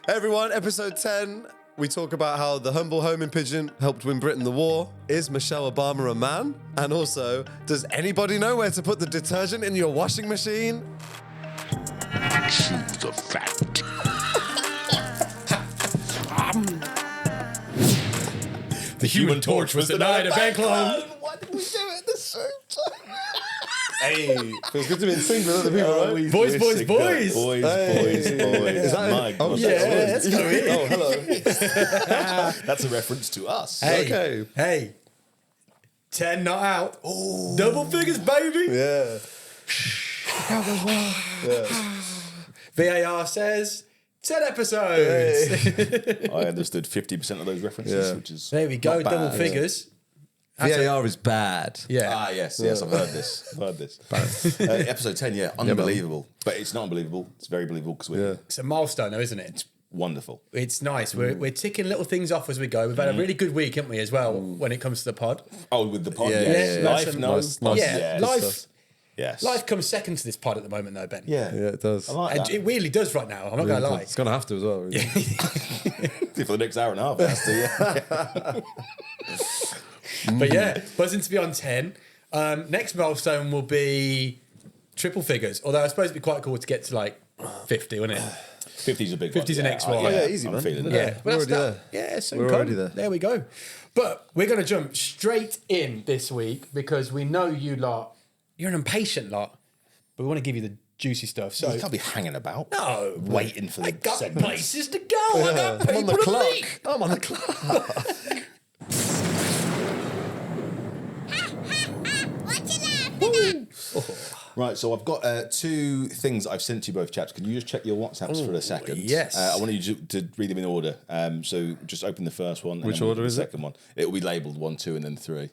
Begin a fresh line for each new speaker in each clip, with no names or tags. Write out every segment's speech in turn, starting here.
Hey everyone, episode 10. We talk about how the humble home in Pigeon helped win Britain the war. Is Michelle Obama a man? And also, does anybody know where to put the detergent in your washing machine?
Choose the fact.
The Human Torch was denied a bank loan.
Why did we do it the same time? Hey, feels good to be in sync with other people, right?
Boys.
Boys.
Is that
My
it? Oh,
God.
Yeah, that's good.
Oh, hello.
That's a reference to us.
Okay.
Hey. 10 not out. Oh. Double figures, baby.
Yeah.
VAR says 10 episodes.
I understood 50% of those references,
Yeah.
which is
There we go,
not
double
bad.
figures.
VAR is bad.
Yeah.
Ah, yes, I've heard this. Episode 10, unbelievable. But it's not unbelievable. It's very believable because we're
It's a milestone, though, isn't it?
wonderful.
It's nice. We're ticking little things off as we go. We've had a really good week, haven't we, as well, when it comes to the pod.
Oh, with the pod,
Yeah,
yes.
yeah.
Life, no.
Nice.
Yeah,
Yes.
life.
Yes.
Life comes second to this pod at the moment, though, Ben.
Yeah.
Yeah, it does.
I like
And
that.
it really does right now. I'm not going to lie.
It's going to have to as well. Really.
For the next hour and a half, it has to, yeah.
But yeah, buzzing to be on 10. Next milestone will be triple figures. Although I suppose it'd be quite cool to get to like 50, wouldn't it?
50's a big
50's
one.
the next one.
Oh, yeah, easy,
I'm
man.
feeling
Yeah.
that.
Well,
We're
that's
already
that. Yeah, soon
We're
come.
already there.
There we go. But we're going to jump straight in this week because we know you lot, you're an impatient lot, but we want to give you the juicy stuff. So
You can't be hanging about.
No.
Waiting for the
I got
segments.
places to go. I got
I'm on the
people to
clock.
meet.
I'm on the clock.
Right, so I've got two things I've sent to you both, chaps. Can you just check your WhatsApps for a second?
yes.
I want you to read them in order. So just open the first one. And
Which
then we'll
order
do
is
the
it?
second one. It will be labelled 1, 2, and then 3.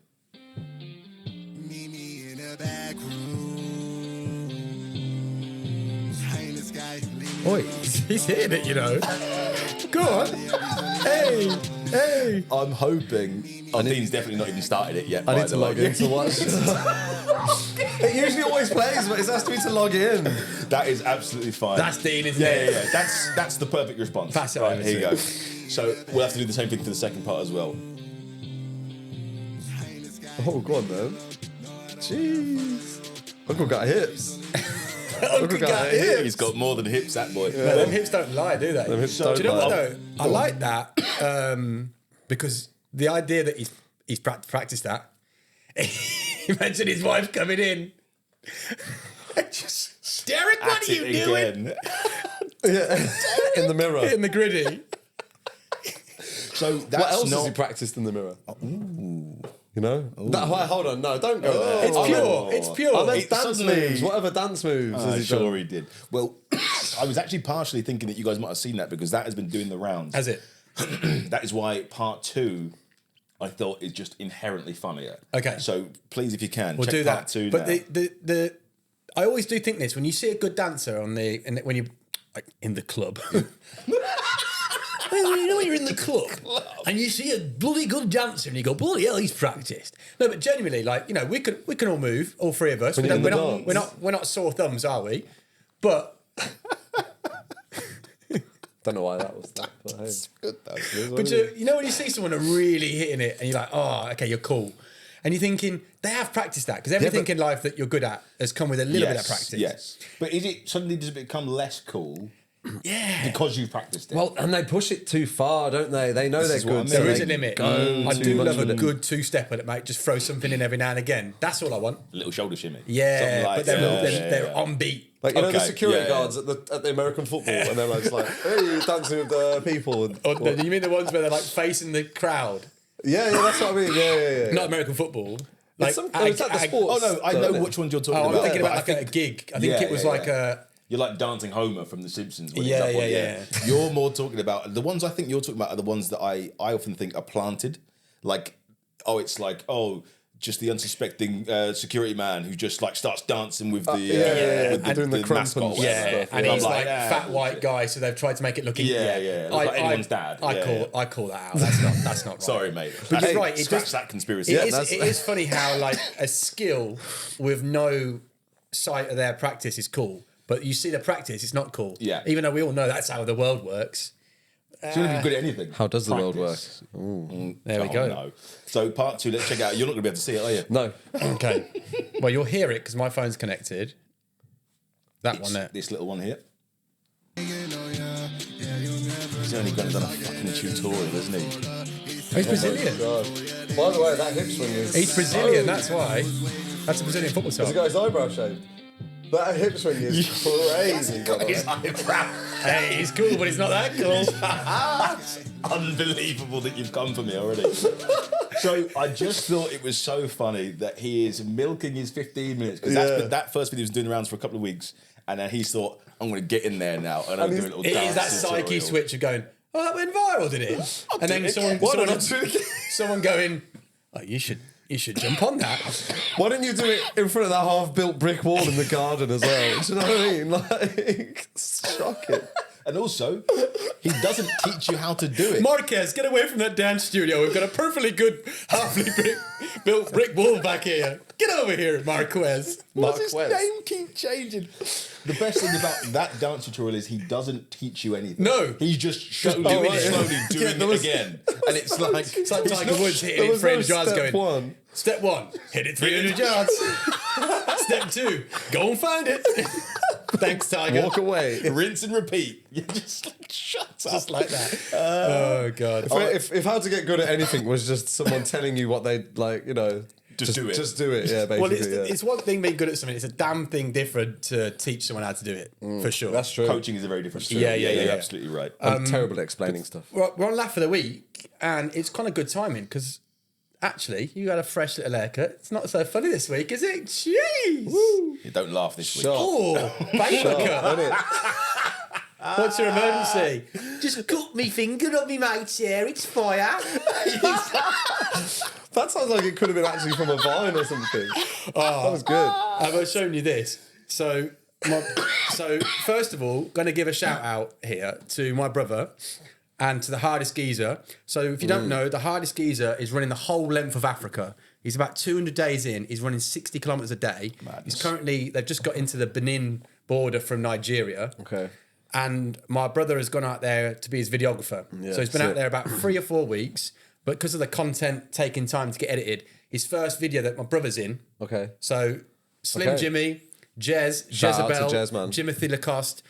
Oi, he's hitting it, you know. Go on. Hey.
I'm hoping... Oh, Dean's definitely not even started it yet.
I
by
need to
the
log
way.
in to watch. It usually always plays, but it has to be to log in.
That is absolutely fine.
That's Dean, isn't
yeah,
it?
yeah. That's the perfect response.
Pass it
right,
over
here you
to
go. So we'll have to do the same thing for the second part as well.
Oh, go on, man. Jeez. Uncle got hips.
Uncle got hips.
He's got more than hips, that boy.
No, them hips don't lie, do they?
hips
Do
don't
you know what
lie.
though? I like that because the idea that he's practiced that. Imagine his wife coming in and just Derek, what are you doing
Yeah. In the mirror.
in the gritty?
So that's
What else
not...
has he practiced in the mirror? You know? Hold on. No, don't go there.
It's pure. It's pure.
I meant
It
dance
suddenly-
moves. Whatever dance moves has he
sure
done?
he did. Well, I was actually partially thinking that you guys might have seen that because that has been doing the rounds.
Has it?
That is why part 2, I thought, is just inherently funnier.
Okay.
So please, if you can,
We'll
check
do
part
that.
2
But
now.
the I always do think this when you see a good dancer when you like in the club. You know when you're in the club and you see a bloody good dancer and you go, bloody hell, he's practiced. No, but genuinely, like, you know, we can all move, all three of us.
When you're in the
We're not sore thumbs, are we? But
Don't know why that was that. But hey.
Good, though.
But you know when you see someone really hitting it and you're like, oh, okay, you're cool. And you're thinking, they have practiced that because everything in life that you're good at has come with a little bit of practice.
Yes. But does it become less cool
Yeah.
because you've practiced it?
Well, and they push it too far, don't they? They know
This
they're
is what
good.
I
so
mean.
There is
they
a limit.
go
I
too
do
much
love a
with it.
good two-stepper that might just throw something in every now and again. That's all I want.
a little shoulder shimmy.
Yeah,
Something like
but they're,
that.
they're on beat.
Like, you know, the
Okay,
security
yeah.
guards at the American football, and they're like, hey, dancing with the people. And,
Or you mean the ones where they're like facing the crowd?
yeah, that's what I mean. Yeah.
Not American football. Like,
It's like the sports.
Oh, no, I know
isn't it?
which ones you're talking
Oh,
about.
I'm thinking
but
about
I
like a gig. I think
Yeah,
it was
yeah,
like
yeah.
a...
You're like dancing Homer from The Simpsons. When
Yeah,
he's up on,
yeah.
You're more talking about the ones I think you're talking about are the ones that I often think are planted. Like, it's like just the unsuspecting security man who just like starts dancing with the with
And doing the crump
mascot.
and
or whatever.
Yeah, and
I'm
he's like fat
bullshit.
white guy, so they've tried to make it look easy.
Yeah. Look like anyone's dad.
I call that out. That's not right.
Sorry, mate.
But
Hey,
you're right. It
Scratch
does-
that conspiracy.
It is funny how like a skill with no sight of their practice is cool, but you see the practice, it's not cool.
Yeah.
Even though we all know that's how the world works.
She's going to be good at anything.
How does the world work?
There we go.
No. So part 2, let's check it out. You're not going to be able to see it, are you?
No.
Okay. Well, you'll hear it because my phone's connected. That one there.
This little one here. He's only done a fucking tutorial, isn't he?
Oh, he's Brazilian.
By the way, that hip swing is...
He's Brazilian, that's why. That's a Brazilian football song.
Has he got his eyebrow shaved? That hip swing is crazy.
Hey, he's cool, but he's not that cool.
Unbelievable that you've come for me already. So I just thought it was so funny that he is milking his 15 minutes because that first video was doing the rounds for a couple of weeks, and then he thought, I'm going to get in there now and I'm doing a little
It
dance
is that
tutorial.
psyche switch of going, oh, that went viral, did it? And then someone going, oh, you should jump on that.
Why didn't you do it in front of that half-built brick wall in the garden as well? Do you know what I mean? Like, it's shocking.
And also, he doesn't teach you how to do it.
Marquez, get away from that dance studio. We've got a perfectly good built brick wall back here. Get over here, Marquez.
Why does his name keep changing? The best thing about that dance tutorial is he doesn't teach you anything.
No.
He's just slowly doing it again. And it's like
Tiger Woods hitting it 300 yards going,
one.
Step 1, hit it 300 yards. Step 2, go and find it. Thanks, Tiger.
Walk away.
rinse and repeat. You're just like, shut up.
Just like that. Oh, God.
If how to get good at anything was just someone telling you what they like, you know,
Just do it.
Just do it. Yeah, basically.
Well, it's one thing being good at something. It's a damn thing different to teach someone how to do it, for sure.
That's true.
Coaching is a very different skill.
Yeah.
You're absolutely right.
I'm terrible at explaining stuff.
We're on Laugh of the Week, and it's kind of good timing because actually you had a fresh little haircut. It's not so funny this week, is it? Jeez.
You don't laugh this week.
Oh, paper cut. What's your emergency? Just cut me finger on me mate's hair. It's fire.
That sounds like it could have been actually from a vine or something. That was good.
Have I shown you this? So first of all, going to give a shout out here to my brother and to the hardest geezer. So if you don't know, the hardest geezer is running the whole length of Africa. He's about 200 days in. He's running 60 kilometres a day.
Madness.
They've just got into the Benin border from Nigeria.
Okay.
And my brother has gone out there to be his videographer.
Yeah,
so he's been out there about 3 or 4 weeks. But because of the content taking time to get edited, his first video that my brother's in.
Okay.
So Slim
Okay.
Jimmy, Jez,
Shout out to
Jezebel,
Jez, man.
Timothy Lacoste.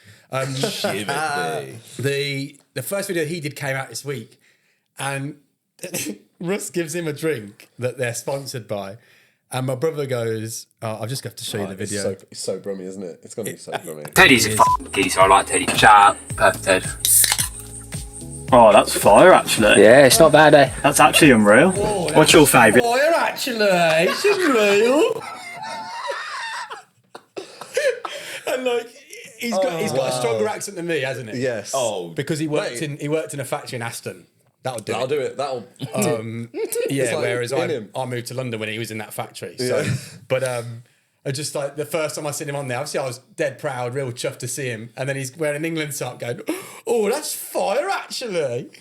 Timothy.
The first video he did came out this week, and Russ gives him a drink that they're sponsored by, and my brother goes, "I've just got to show you the video."
It's so brummy, isn't it? It's going to be so brummy.
Teddy's a fucking geezer. I like Teddy. Shout out, perfect Ted.
Oh, that's fire, actually.
Yeah, it's not bad, eh?
That's actually unreal. What's your favourite?
Fire, actually, it's unreal. And like, he's got a stronger accent than me, hasn't he?
Yes.
Oh,
Because he worked in a factory in Aston. That'll do.
I'll do it. That'll.
Yeah,
like
whereas
in him.
I moved to London when he was in that factory. So, but I just like the first time I seen him on there, obviously I was dead proud, real chuffed to see him. And then he's wearing an England sock going, oh, that's fire actually.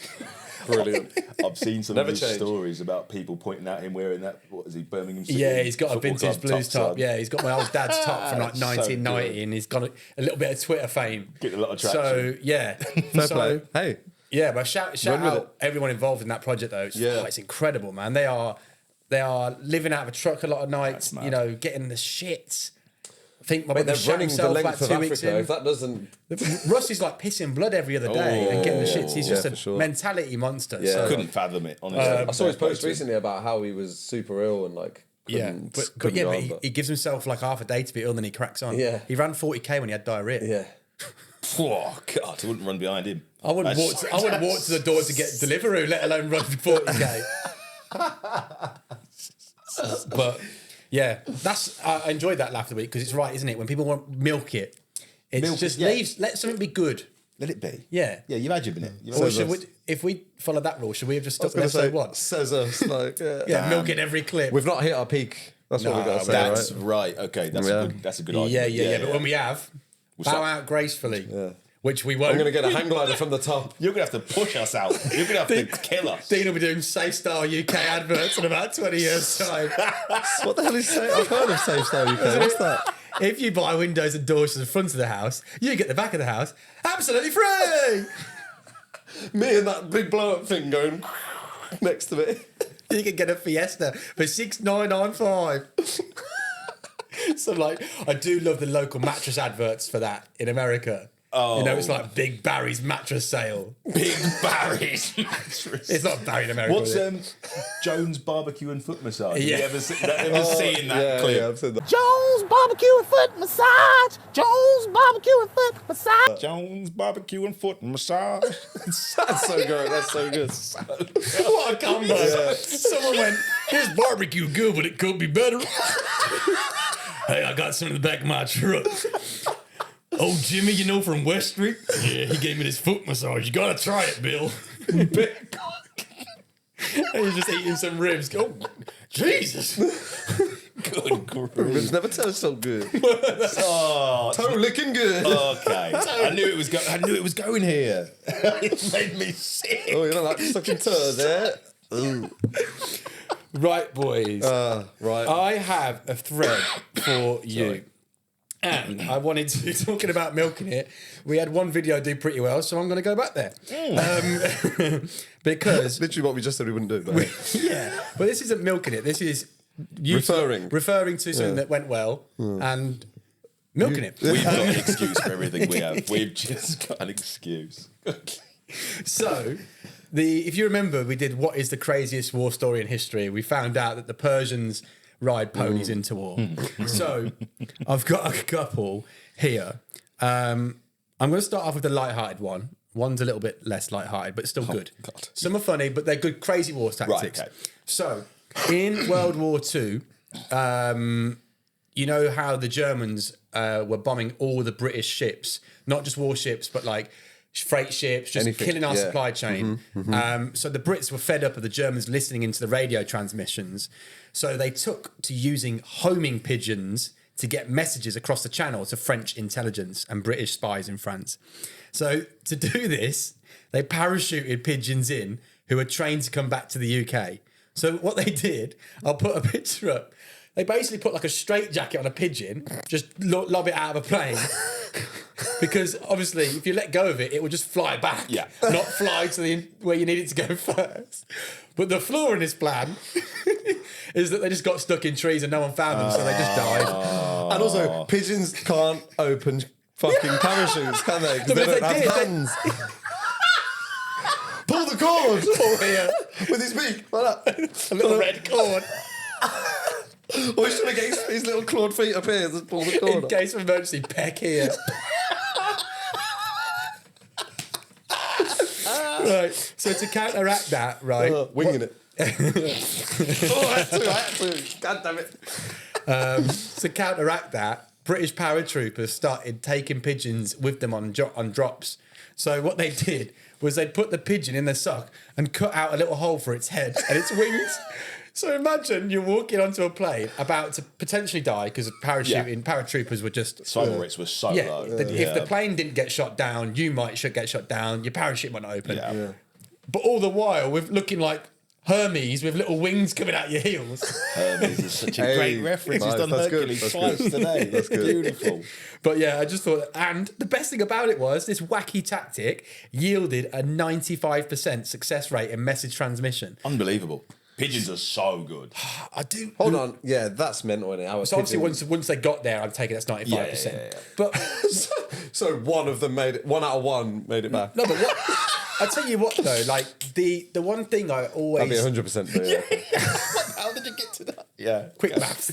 Brilliant.
I've seen some
Never
of his
change.
stories about people pointing at him wearing that. What is he, Birmingham City?
Yeah, he's got a
Football
vintage
Club
blues top.
son.
Yeah, he's got my old dad's top from like
So
1990
good.
and he's got a little bit of Twitter fame.
Getting a lot of traction.
So, yeah.
Fair play. Hey.
Yeah, but shout
Run with
out everyone involved in that project though. It's incredible, man. They are living out of a truck a lot of nights,
mad.
you know, getting the shit. I think my
Wait,
brother
they're
shot
running the
himself about
length of
2 weeks
Africa.
in.
If that doesn't.
Russ is like pissing blood every other day and getting the shits. He's just
for
a
sure.
mentality monster.
Yeah.
So,
Couldn't fathom it, honestly.
I saw his post recently about how he was super ill and like.
yeah, but he gives himself like half a day to be ill, and then he cracks on.
Yeah.
He ran 40k when he had diarrhea.
Yeah.
Oh, God, I wouldn't run behind him.
I wouldn't walk to the door to get Deliveroo, let alone run 40k. But yeah, I enjoyed that laugh of the week because it's right, isn't it? When people want milk it, let something be good.
Let it be.
Yeah.
Yeah, you've had your minute.
Or if we follow that rule, should we have just stuck with episode 1?
Says us. Like,
Yeah, milk it every clip.
We've not hit our peak. That's what we've got to say,
That's
right?
right. Okay, that's a good
Yeah,
argument.
but when we have, bow out gracefully, which we won't.
I'm going to get a hang glider from the top.
You're going to have to push us out. You're going to have to kill us.
Dean will be doing Safe Style UK adverts in about 20 years' time.
What the hell is Safe? I've heard of Safe Style UK. What's that?
If you buy windows and doors to the front of the house, you get the back of the house absolutely free.
Me and that big blow-up thing going next to me.
You can get a Fiesta for $6,995. So, like, I do love the local mattress adverts for that in America.
Oh.
You know, it's like Big Barry's mattress sale.
Big Barry's mattress.
It's not Barry in America.
What's
is it?
Jones Barbecue and Foot Massage?
Yeah.
You ever seen that clip?
Yeah, I've seen that.
Jones Barbecue and Foot Massage. Jones Barbecue and Foot Massage.
Jones Barbecue and Foot Massage.
That's so good. That's so good.
What a combo. Yeah. Someone went, "This barbecue good, but it could be better." Hey, I got some in the back of my truck. Oh, Jimmy, you know, from West Street? Yeah, he gave me this foot massage. You gotta try it, Bill. And he's just eating some ribs. Oh, Jesus.
Good grief.
Ribs never taste so good.
Oh,
Toe licking good.
okay. I knew it was going here. It made me sick.
Oh, you don't like sucking toes, eh?
Right, boys.
Right.
I have a thread for you. And I wanted to, talking about milking it, we had one video do pretty well, so I'm going to go back there. Because...
Literally what we just said we wouldn't do. But
yeah, but this isn't milking it. This is... Referring to something that went well and milking it.
We've got an excuse for everything we have. We've just got an excuse.
So... if you remember, we did what is the craziest war story in history. We found out that the Persians ride ponies into war. So I've got a couple here. I'm going to start off with the light-hearted one. One's a little bit less light-hearted, but still good.
God.
Some are funny, but they're good crazy war tactics.
Right, okay.
So in World War II, you know how the Germans were bombing all the British ships, not just warships, but like freight ships, just killing our supply chain. So the Brits were fed up of the Germans listening into the radio transmissions. So they took to using homing pigeons to get messages across the channel to French intelligence and British spies in France. So to do this, they parachuted pigeons in who were trained to come back to the UK. So what they did, I'll put a picture up. They basically put like a straitjacket on a pigeon, just lob it out of a plane. Because obviously, if you let go of it, it will just fly back, not fly to where you need it to go first. But the flaw in this plan is that they just got stuck in trees and no one found them, so they just died.
And also, pigeons can't open fucking parachutes, can they? Because they don't have hands. Pull the cord! With his beak, like that.
A little red cord.
Or he's trying to get his little clawed feet up here, just pull the cord
In case of emergency, peck here. Right, so to counteract that, right?
Winging it. I had to. God damn it.
To counteract that, British paratroopers started taking pigeons with them on drops. So what they did was they'd put the pigeon in their sock and cut out a little hole for its head and its wings. So imagine you're walking onto a plane about to potentially die because paratroopers were just...
Cyber rates were so low.
If the plane didn't get shot down, you might get shot down, your parachute might not open. But all the while, we're looking like Hermes with little wings coming out your heels.
Hermes is such a great reference. He's done Hercules twice today. That's good. Beautiful.
But yeah, I just thought... And the best thing about it was this wacky tactic yielded a 95% success rate in message transmission.
Unbelievable. Pigeons are so good.
I do...
Hold on. Yeah, that's mental, isn't it?
So obviously once they got there, I'm taking that's 95%.
Yeah.
But...
so one of them made it... 1 out of 1 made it back.
No, but what... I tell you what, though, like, the one thing I always...
That'd be 100%.
How did you get to that? Yeah.
Quick maths.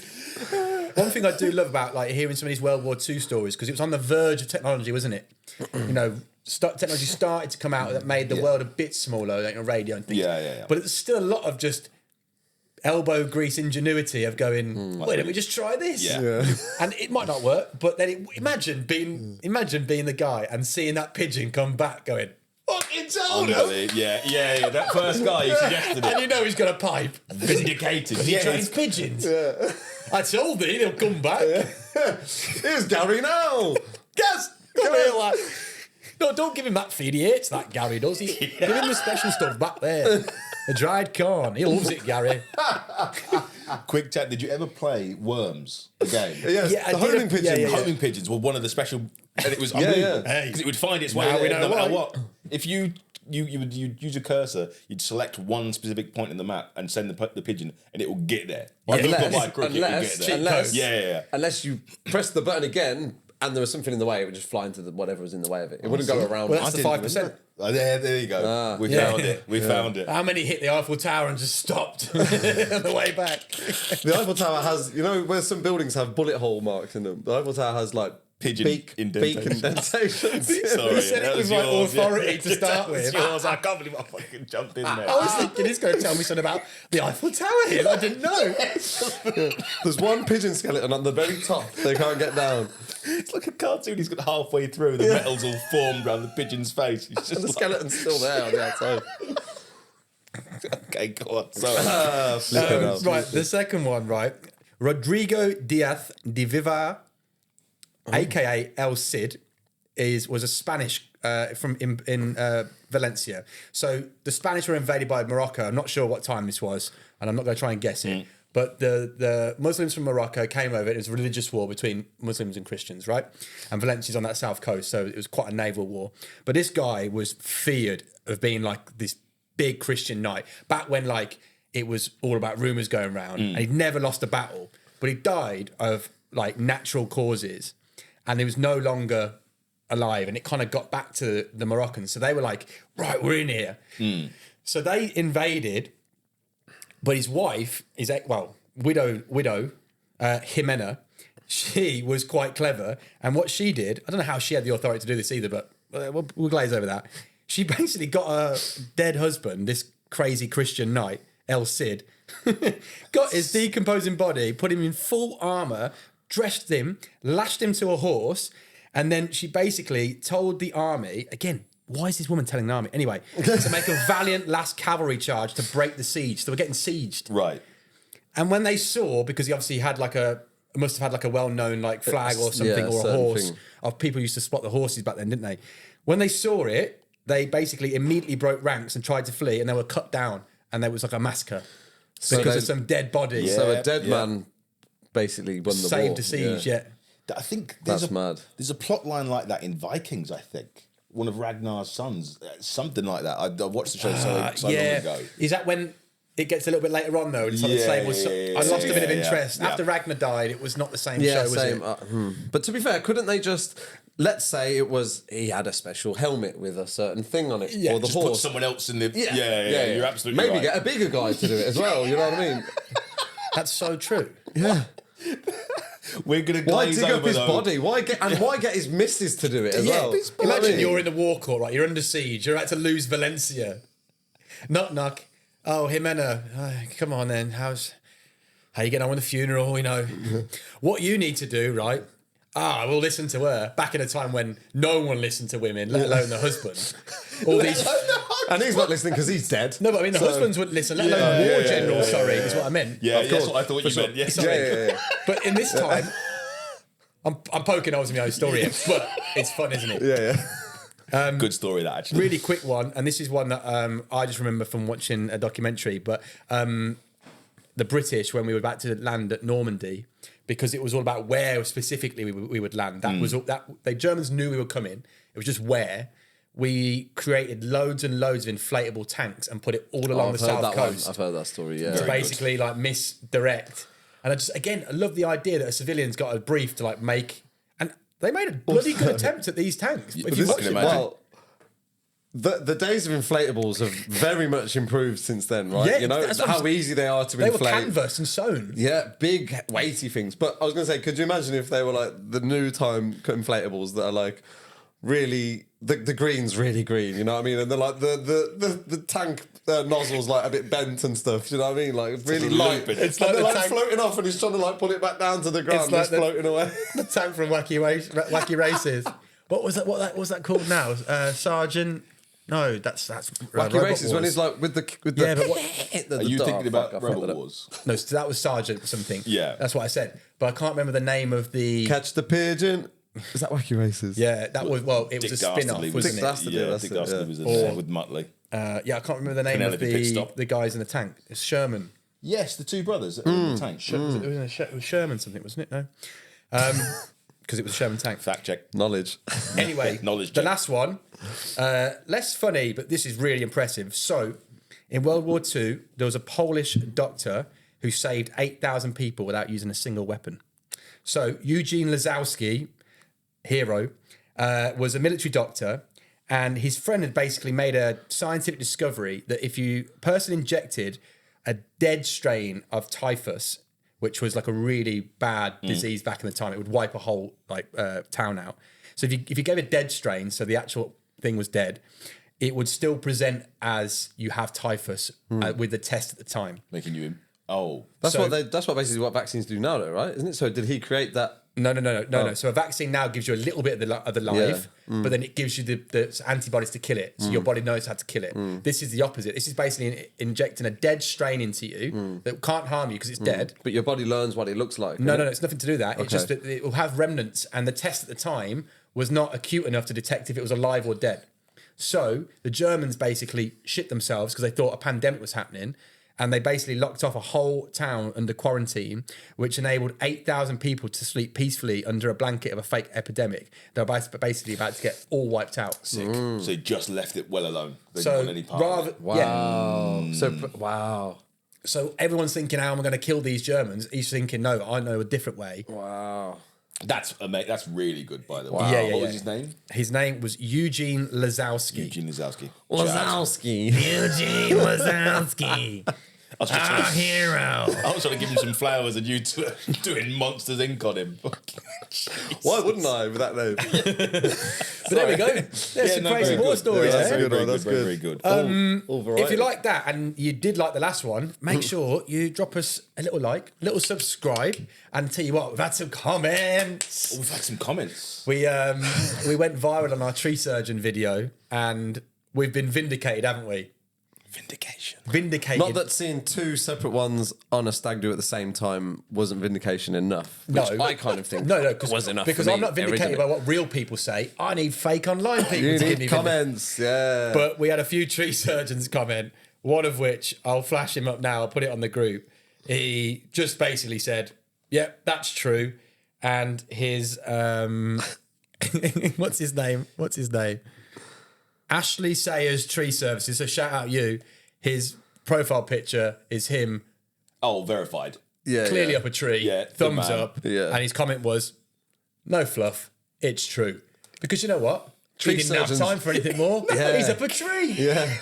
One thing I do love about, like, hearing some of these World War II stories, because it was on the verge of technology, wasn't it? You know... technology started to come out that made the world a bit smaller, like radio and things.
Yeah.
But it's still a lot of just elbow grease ingenuity of going, wait, don't we just try this?
Yeah.
And it might not work, but then imagine being the guy and seeing that pigeon come back going, fucking told him.
Yeah. That first guy you suggested it.
And you know he's got a pipe.
Vindicated.
He trains pigeons. Yeah. I told thee they'll come back.
Here's Gary now.
Yes, come here, lad. No, don't give him that feed. He hates that, Gary does. Give him the special stuff back there. The dried corn. He loves it, Gary.
Quick chat, did you ever play Worms, the game?
Yes, the homing pigeons.
Homing pigeons were one of the special... And it was unbelievable. Because it would find its way
Now we
there
know
no matter
why.
what. If you you'd use a cursor. You'd select one specific point in the map and send the pigeon, and it will get there. Like
unless you press the button again and there was something in the way, it would just fly into whatever was in the way of it. It wouldn't go around.
Well, that's the 5%.
There you go. We found it. We found it.
How many hit the Eiffel Tower and just stopped on the way back?
The Eiffel Tower has, where some buildings have bullet hole marks in them. The Eiffel Tower has like
pigeon
beak
indentations.
Sorry,
You said it was like authority to start with.
Yours. I can't believe I fucking jumped in there.
I was thinking he's going to tell me something about the Eiffel Tower here. I didn't know.
There's one pigeon skeleton on the very top. They can't get down.
It's like a cartoon. He's got halfway through. The metal's all formed around the pigeon's face. He's just
And the skeleton's still there on the outside.
Okay, go on. Sorry.
Right, the second one, right? Rodrigo Diaz de Vivar, aka El Cid, was a Spanish from Valencia. So the Spanish were invaded by Morocco. I'm not sure what time this was, and I'm not going to try and guess it. But the Muslims from Morocco came over. It was a religious war between Muslims and Christians, right? And Valencia's on that south coast, so it was quite a naval war. But this guy was feared of being like this big Christian knight back when like it was all about rumours going around, and he'd never lost a battle. But he died of like natural causes, and he was no longer alive. And it kind of got back to the Moroccans, so they were like, right, we're in here. So they invaded. But his wife, widow, Jimena, she was quite clever. And what she did, I don't know how she had the authority to do this either, but we'll glaze over that. She basically got her dead husband, this crazy Christian knight, El Cid, got his decomposing body, put him in full armour, dressed him, lashed him to a horse, and then she basically told the army, again, why is this woman telling the army? Anyway, to make a valiant last cavalry charge to break the siege. So we're getting sieged.
Right.
And when they saw, because he obviously had must have had like a well-known like flag or something, or a horse. Of people used to spot the horses back then, didn't they? When they saw it, they basically immediately broke ranks and tried to flee, and they were cut down, and there was like a massacre because of some dead bodies.
So a dead man basically won the war.
Saved the siege,
I think
That's mad.
There's a plot line like that in Vikings, I think. One of Ragnar's sons, something like that. I watched the show so long ago.
Is that when it gets a little bit later on though? It's like the slave was. I lost a bit of interest after Ragnar died. It was not the same show, was it?
But to be fair, couldn't they just? Let's say he had a special helmet with a certain thing on it, or the
just
horse.
Put someone else in the. Yeah. You're absolutely
Maybe
right.
get a bigger guy to do it as well. You know what I mean?
That's so true.
Yeah.
We're gonna
Why
glaze
dig up
over
his
though.
body? Why get his missus to do it as well? You know what I
Imagine
mean?
you're in the war court, right? You're under siege. You're about to lose Valencia. Knock knock. Oh, Jimena. Come on then. How you getting on with the funeral? What you need to do, right? We'll listen to her. Back in a time when no one listened to women, let alone the husband. All these.
And he's not listening because he's dead.
No, but I mean the husbands wouldn't listen, let alone war generals. Sorry, is what I meant.
Yeah, that's what I thought you meant. Yeah.
Sorry. But in this time, I'm poking holes in my own story here, but it's fun, isn't it?
Yeah.
Good story that actually.
Really quick one, and this is one that I just remember from watching a documentary. But the British, when we were about to land at Normandy, because it was all about where specifically we would land. That was all, that the Germans knew we were coming. It was just where. We created loads and loads of inflatable tanks and put it all along the south coast.
I've heard that story. Yeah.
To basically like misdirect. And I love the idea that a civilian's got a brief to like make, and they made a bloody good attempt at these tanks. If you watch it,
Well, the days of inflatables have very much improved since then, right?
Yeah,
you know
that's what
how easy they are to
they
inflate.
were canvas and sewn.
Yeah, big weighty things. But I was going to say, could you imagine if they were like the new time inflatables that are like really the green's really green, you know what I mean? And they're like the tank nozzle's like a bit bent and stuff, you know what I mean? Like it's really light.
It's
and
like
they're
the
like
tank
floating off, and he's trying to like pull it back down to the ground,
It's like
just floating away.
The tank from Wacky Races. What was that? What was that called now? Sergeant. No, that's
Wacky
Robot
Races when
Wars.
he's like with the
Yeah, but what,
Are you thinking about Rebel Wars?
no, so that was Sergeant something.
Yeah.
That's what I said. But I can't remember the name of the.
Catch the Pigeon. Is that Wacky Races?
Yeah, that was it was a spin-off, wasn't
Dick
it?
Dastardly, that's
Dick
it,
Dastardly
yeah.
was in there with Muttley.
Yeah, I can't remember the name
Penelope
of
Pitstop.
the guys in the tank. It's Sherman.
Yes, the two brothers in the tank.
It was Sherman something, wasn't it? No. because it was a Sherman tank.
Fact check.
Knowledge.
Anyway,
Knowledge
the
check.
last one, less funny, but this is really impressive. So, in World War II, there was a Polish doctor who saved 8,000 people without using a single weapon. So, Eugene Lazowski, hero, was a military doctor, and his friend had basically made a scientific discovery that if a person injected a dead strain of typhus, which was like a really bad disease back in the time, it would wipe a whole town out. So if you gave a dead strain, so the actual thing was dead, it would still present as you have typhus with the test at the time.
Making you Oh.
That's what basically what vaccines do now, though, right? Isn't it? So did he create that?
No. So a vaccine now gives you a little bit of the live, but then it gives you the antibodies to kill it. So your body knows how to kill it. This is the opposite. This is basically injecting a dead strain into you that can't harm you because it's dead.
But your body learns what it looks like.
No, it's nothing to do with that. It's just that it will have remnants, and the test at the time was not acute enough to detect if it was alive or dead. So the Germans basically shit themselves because they thought a pandemic was happening. And they basically locked off a whole town under quarantine, which enabled 8,000 people to sleep peacefully under a blanket of a fake epidemic. They were basically about to get all wiped out.
Sick. So they just left it well alone. They
So
didn't want any part of it.
Wow. Wow.
So everyone's thinking, how am I going to kill these Germans? He's thinking, no, I know a different way.
Wow.
That's amazing. That's really good, by the way.
Wow. Yeah,
What was his name?
His name was Eugene Lazowski.
Eugene Lazowski.
Lazowski.
Eugene Lazowski.
Our
hero.
I was trying to give him some flowers and you doing Monsters Inc. on him.
Why wouldn't I with that name?
But there we go. There's some crazy war stories
that's
there.
a good one. That's good.
Very good.
All variety.
If you like that and you did like the last one, make sure you drop us a little like, a little subscribe, and tell you what, we've had some comments.
We've had some comments.
We went viral on our tree surgeon video, and we've been vindicated, haven't we? Vindicated.
Not that seeing two separate ones on a stag do at the same time wasn't vindication enough. Which I kind of think was enough.
Because
for me
I'm not vindicated
originally.
by what real people say. I need fake online people
You
to give
need
me
comments, yeah.
But we had a few tree surgeons comment, one of which I'll flash him up now, I'll put it on the group. He just basically said, yep, that's true. And his what's his name? Ashley Sayers Tree Services. So shout out you. His profile picture is him.
Oh, verified.
Yeah,
clearly
yeah.
up a tree.
Yeah,
thumbs
good man.
up.
Yeah.
And his comment was, no fluff. It's true. Because you know what?
Tree
He didn't
surgeons-
have time for anything more.
Yeah.
He's up a tree.
Yeah.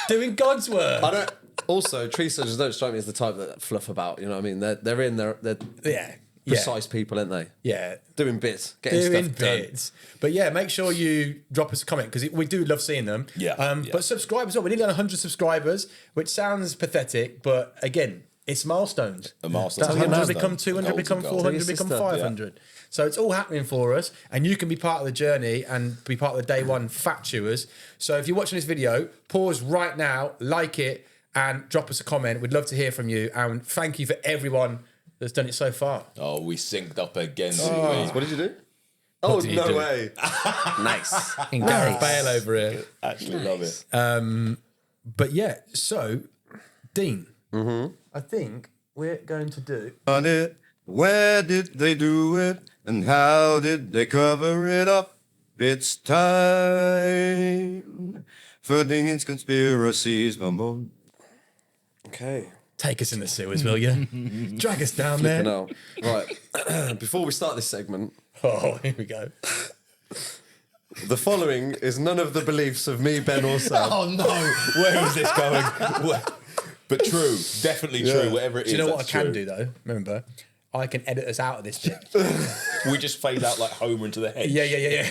Doing God's work.
I don't. Also, tree surgeons don't strike me as the type that fluff about. You know what I mean? They're
Yeah.
precise people, aren't they?
Yeah.
Doing bits, getting
Doing
stuff done.
bits. But yeah, make sure you drop us a comment because we do love seeing them.
Yeah, yeah.
But subscribe as well. We're nearly on 100 subscribers, which sounds pathetic, but again, it's milestones.
A milestone.
That's
It's a
100
milestone.
become 200,
Goals
become
and goals.
400,
Tell your
become
sister.
500. So it's all happening for us, and you can be part of the journey and be part of the day one fact chewers. So if you're watching this video, pause right now, like it, and drop us a comment. We'd love to hear from you, and thank you for everyone that's done it so far.
Oh, we synced up again.
What did you do? Oh,
did you
no
do?
way. Nice.
Gareth Bale over here.
Actually love it.
But yeah, so Dean, I think we're going to do.
On it. Where did they do it? And how did they cover it up? It's time for Dean's Conspiracies. Bum.
Okay.
Take us in the sewers, will you? Drag us down there.
No. Right. Before we start this segment,
Oh, here we go.
the following is none of the beliefs of me, Ben, or Sam.
Oh no, where is this going? But true, definitely true, whatever it is.
Do you know what I
that's
can
true.
do though? Remember, I can edit us out of this bit.
We just fade out like Homer into the hedge.
Yeah.
Yeah.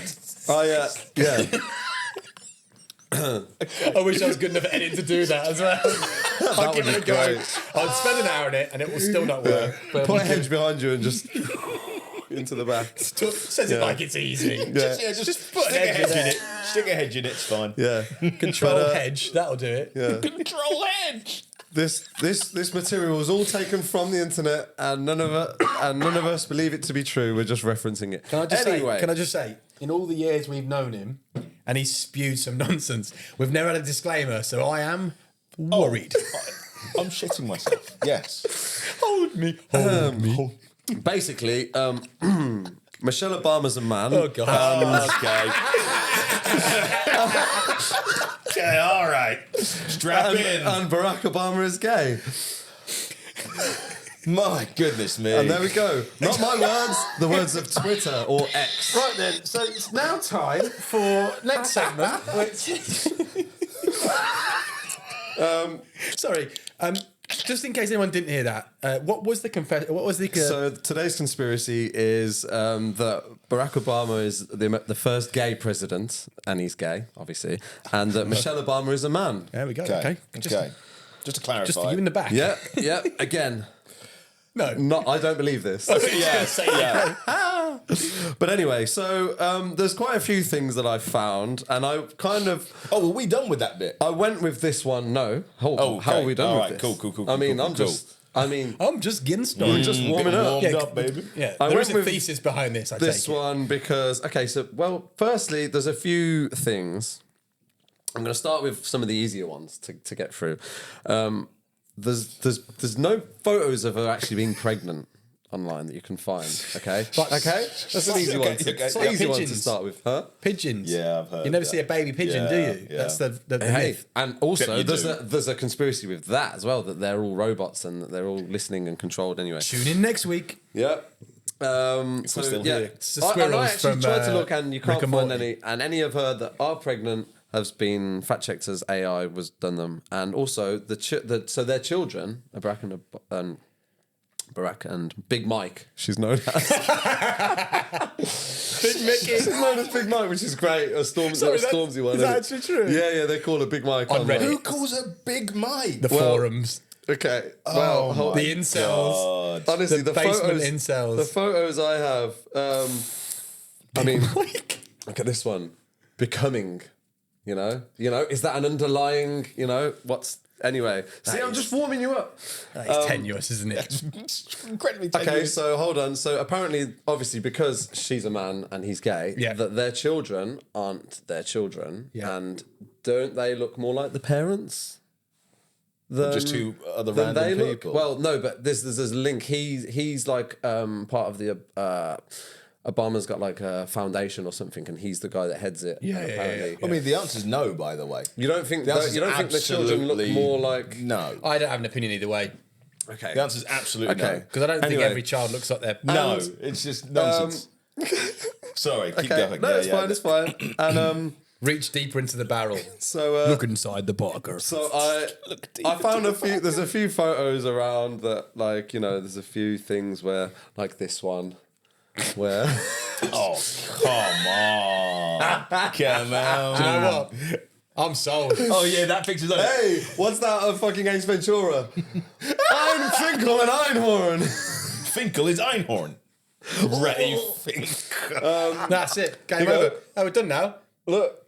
I wish I was good enough at editing to do that as well. I'll give it a go. I'd spend an hour on it and it will still not work. But
Put a hedge behind you and just into the back.
says it like it's easy.
Yeah.
Just
put an
stick a
edge
hedge
in
in
it.
it. Stick a hedge in it, it's fine.
Yeah.
Control hedge, that'll do it.
Yeah.
Control hedge.
This material was all taken from the internet, and none of us believe it to be true. We're just referencing it.
Can I just say, in all the years we've known him, and he's spewed some nonsense, we've never had a disclaimer, so I am worried.
I'm shitting myself. Yes.
Hold me.
Basically, Michelle Obama's a man.
Oh, God.
Okay. Okay, all right. Strap in.
And Barack Obama is gay.
My goodness me.
And there we go. Not my words, the words of Twitter or X.
Right then, so it's now time for next segment, which... Sorry, just in case anyone didn't hear that, what was the confession? What was the...
So today's conspiracy is that Barack Obama is the first gay president, and he's gay, obviously, and that Michelle Obama is a man.
There we go.
Okay.
Okay.
Just to clarify.
Just for you in the back.
Yeah, yeah. Again,
No.
I don't believe this.
yeah.
But anyway, so there's quite a few things that I found, and I kind of...
Oh, were we done with that bit?
I went with this one. No. Hold on.
Oh,
How
okay.
are we done
All
with
right,
this?
cool.
I mean,
cool,
I'm
cool.
just... I mean,
I'm just getting started.
we're just warming up.
Warmed up, baby.
Yeah,
I
there
went
is a
with
thesis behind this, I
This
take it.
one because... Okay, so, well, firstly, there's a few things. I'm going to start with some of the easier ones to get through. There's no photos of her actually being pregnant online that you can find. Okay, okay, that's an easy one. It's an easy one to
Pigeons.
start with, huh?
Pigeons.
Yeah, I've heard
You never
that.
see a baby pigeon, do you?
Yeah.
That's the
Hey,
myth.
and also
Except you
there's a conspiracy with that as well, that they're all robots and that they're all listening and controlled anyway.
Tune in next week.
Yeah.
we're still here.
It's the
I
squirrels
actually
from,
tried to look and you
Rick
can't
and
find
Morty.
any. And any of her that are pregnant has been fact checked as AI was done them. And also so their children, Barack and Big Mike, she's known as.
Big Mickey.
She's known as Big Mike, which is great. A Stormzy one.
is that
isn't it?
actually true?
Yeah, they call her Big Mike.
On
on
Reddit.
Who calls a Big Mike?
The forums.
Okay. Well, hold
The incels.
honestly,
the
the
basement
photos,
incels.
the photos I have. I mean, look at this one. Becoming, you know, is that an underlying? What's anyway? See, I'm just warming you up.
That is tenuous, isn't it?
Incredibly
Okay,
tenuous.
so hold on. So apparently, obviously, because she's a man and he's gay,
Yeah.
that their children aren't their children,
Yeah.
and don't they look more like the parents?
Just two other
than
random
they look?
people.
Well, no, but there's a link. He's like part of the Obama's got like a foundation or something, and he's the guy that heads it.
Yeah,
and
yeah,
apparently,
I mean, the answer's no, by the way.
You don't think
The answer's
the children look
absolutely
more like?
No.
I don't have an opinion either way.
Okay.
The answer's absolutely
Okay.
no.
Because I don't think
Anyway.
every child looks like their
No,
parents.
it's just nonsense. Sorry, keep
Okay.
going.
No, it's fine. It's fine. And
Reach deeper into the barrel.
so
Look inside the Parker.
So I found a few. There's a few photos around that, like, there's a few things where, like this one, where
Oh, come on. Come on.
Do you know what? I'm sold.
Oh, yeah, that picture's on it.
hey, what's that of fucking Ace Ventura? I'm Finkel and Einhorn.
Finkel is Einhorn. Ray Finkel.
That's it. Game
go.
over. Oh, we're done now.
Look,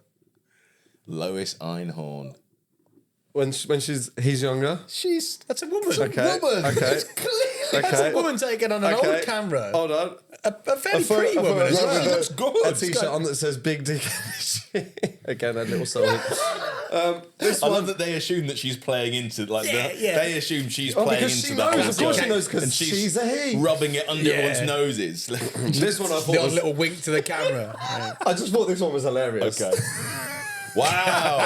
Lois Einhorn.
when he's younger.
That's a woman.
Okay.
Woman.
Okay.
That's
Okay.
a woman taken on an old camera.
Hold on.
A fairly
photo-
pretty
a photo-
woman as
yeah,
well.
with
looks good.
A t-shirt on that says "Big Dick Energy." Again, a little soul. This
I
one.
love that they assume that she's playing into they assume she's
Oh,
playing
because
into
she
the
knows,
whole
of course she
thing.
knows, 'cause
And
she's a he.
rubbing it under
Yeah.
everyone's noses.
This one I thought
The odd
was.
little wink to the camera. Yeah.
I just thought this one was hilarious.
Okay. Wow.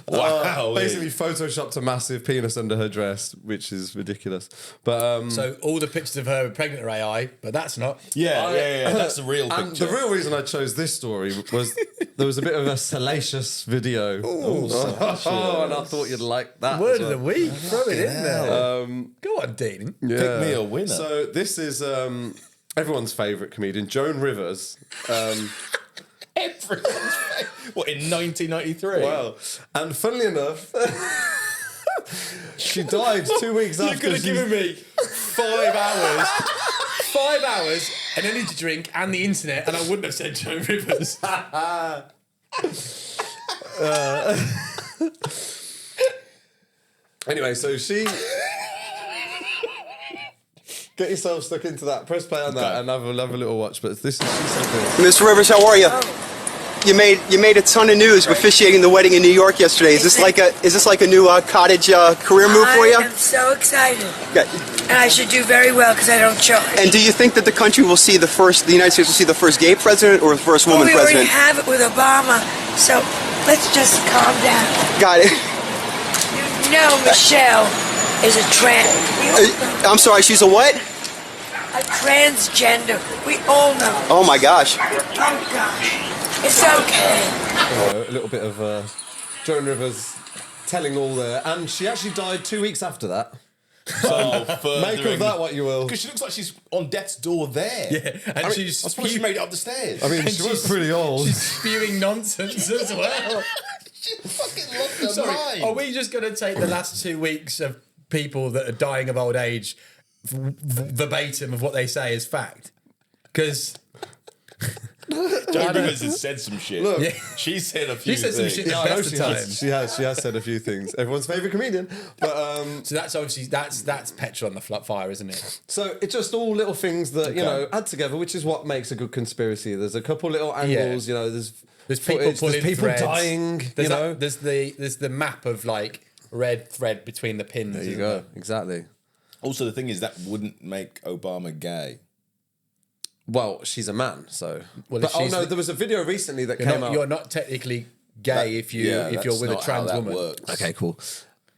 Wow.
Basically photoshopped a massive penis under her dress, which is ridiculous. But
So all the pictures of her are pregnant are AI, but that's not.
yeah. That's the real
and
picture.
the real reason I chose this story was there was a bit of a salacious video. And I thought you'd like that.
Word
as
of
well.
the week. Throw it in there. Go on, Dean.
Yeah.
me a winner.
So this is everyone's favourite comedian, Joan Rivers.
Everyone's what, in 1993?
Well, and funnily enough, she died 2 weeks
You
after
could have given me 5 hours. 5 hours, an energy drink, and the internet, and I wouldn't have said Joan Rivers.
Anyway, so she. Get yourself stuck into that. Press play on that
Okay.
and have a little watch. But this is.
Miss Rivers, how are you? you made a ton of news officiating the wedding in New York yesterday. Is this like a new cottage career move for you?
I am so excited.
Okay.
And I should do very well because I don't charge.
And do you think that the United States will see the first gay president or the first woman
we
president?
already have it with Obama, so let's just calm down.
Got it.
You know Michelle is a
I'm sorry, she's a what?
a transgender. We all know.
Oh my gosh.
Oh gosh. It's okay.
A little bit of Joan Rivers telling all there, and she actually died 2 weeks after that.
So
Make of that what you will.
Because she looks like she's on death's door there.
Yeah, and
I
she's
suppose she made it up the stairs.
I mean, she was pretty old.
She's spewing nonsense as well.
She fucking lost her
Sorry,
mind.
are we just going to take the last 2 weeks of people that are dying of old age verbatim of what they say as fact? Because
Joan Rivers has said some shit.
Look,
she said a few
she said some
things.
shit
Yeah,
the
I know
best
she
of
has.
times.
She has said a few things. Everyone's favourite comedian. But
So that's obviously that's petrol on the fire, isn't it?
so it's just all little things that you know add together, which is what makes a good conspiracy. There's a couple little angles. You know, there's
people
footage,
pulling
there's people
threads.
dying.
There's
you know,
there's the map of like red thread between the pins.
there you
isn't
go.
there?
Exactly.
Also, the thing is, that wouldn't make Obama gay.
Well, she's a man, so.
Well,
but
if
oh
she's
no,
the-
there was a video recently that
You're
came
not,
out.
you're not technically gay if you're
that's
with a
not
trans
how that
woman.
works.
Okay, cool.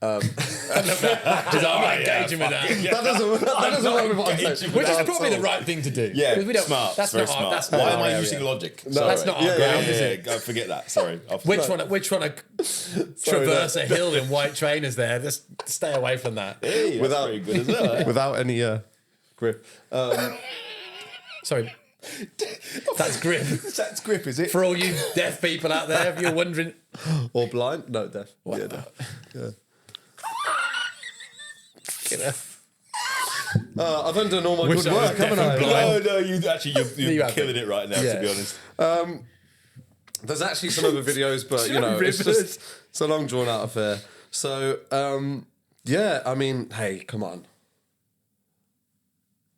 Because I'm not engaging with that.
That doesn't work with what I'm saying.
Which is probably the right thing to do.
Yeah,
'Cause we don't,
smart.
That's
very
not
smart.
Our, that's not
Why
our
am I
area.
using logic?
That's not our ground, is it?
Go, forget that. Sorry.
Which one to traverse a hill in white trainers there? Just stay away from that.
Hey, that's
Without-
very good as well. eh?
Without any grip.
Sorry. That's grip.
That's grip, is it?
For all you deaf people out there, if you're wondering.
Or blind? No, deaf. Yeah, deaf. I've undone all my
Wish
good
I was
work,
deaf
haven't I?
and blind.
No, you're
You haven't.
killing it right now,
Yeah.
to be honest.
There's actually some other videos, but you know, it's a long drawn out affair. So, yeah, I mean, hey, come on.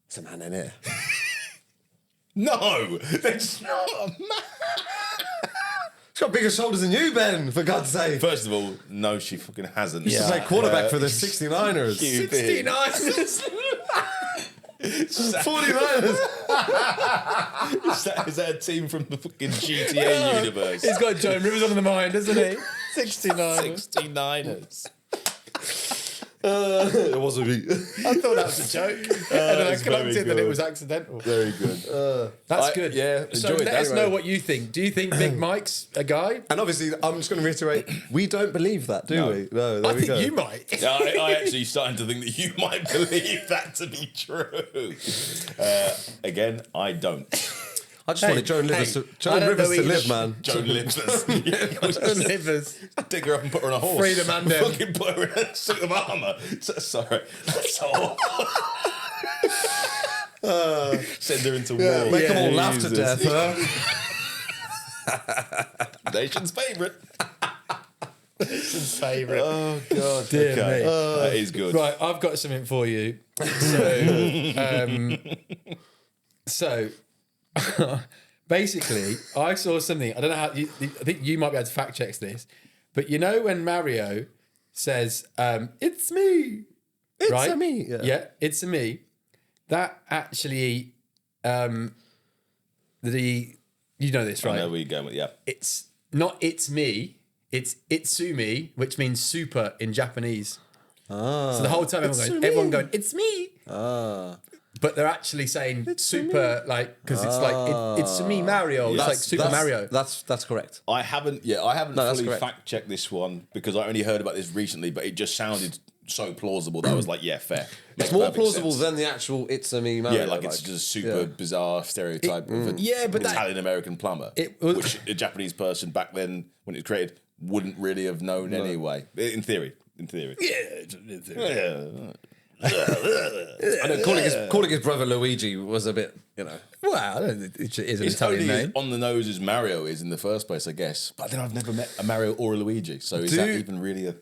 It's a man in here.
No, that's not a man.
She's got bigger shoulders than you, Ben, for God's sake.
First of all, no, she fucking hasn't.
Used to play quarterback for the 69ers.
69ers.
49ers.
Is that a team from the fucking GTA universe?
He's got Joan Rivers on the mind, hasn't he? 69.
69ers.
It wasn't me.
I thought that was a joke. and then I
it's
clocked
very
it that it
good.
was accidental.
Very good.
That's good.
yeah,
So
enjoyed
let
that.
us know what you think. Do you think Big Mike's a guy?
And obviously, I'm just going to reiterate, we don't believe that, do
No.
we? No, there
I
we
think
go.
you might.
I actually starting to think that you might believe that to be true. Again, I don't.
I just wanted Joan Rivers, Joan Rivers to live, man.
Joan Livers.
Joan Rivers.
Dig her up and put her on a horse.
Free the man down.
Fucking put her in a suit of armour. Sorry. That's all. Send her into war.
Make them all laugh to
Jesus.
death, huh?
Nation's favourite.
His favourite.
Oh, God.
Dear
okay.
me.
That is good.
Right, I've got something for you. So basically, I saw something. I don't know how. I think you might be able to fact check this, but you know when Mario says, "It's me,"
It's
right?
a me.
Yeah, it's a me. That actually, you know this,
I
right?
know where you're going with
It's not "it's me." It's "itsumi," which means super in Japanese. So the whole time everyone going, "It's me." But they're actually saying super, like, because it's like it's me Mario. It's like Super Mario.
That's correct.
I haven't
that's
fully
correct.
fact checked this one because I only heard about this recently, but it just sounded so plausible that I was like, yeah, fair.
It's
Makes
more
perfect
plausible
sense.
than the actual "It's a me Mario."
Yeah, like it's just a super bizarre stereotype of an
yeah, but that-
Italian American plumber,
It was-
which a Japanese person back then when it was created wouldn't really have known anyway. In theory.
I know calling his brother Luigi was a bit, you know.
Well, I don't think it is an
It's
Italian
only
name.
on the nose as Mario is in the first place, I guess. But then I've never met a Mario or a Luigi, so is that even really a?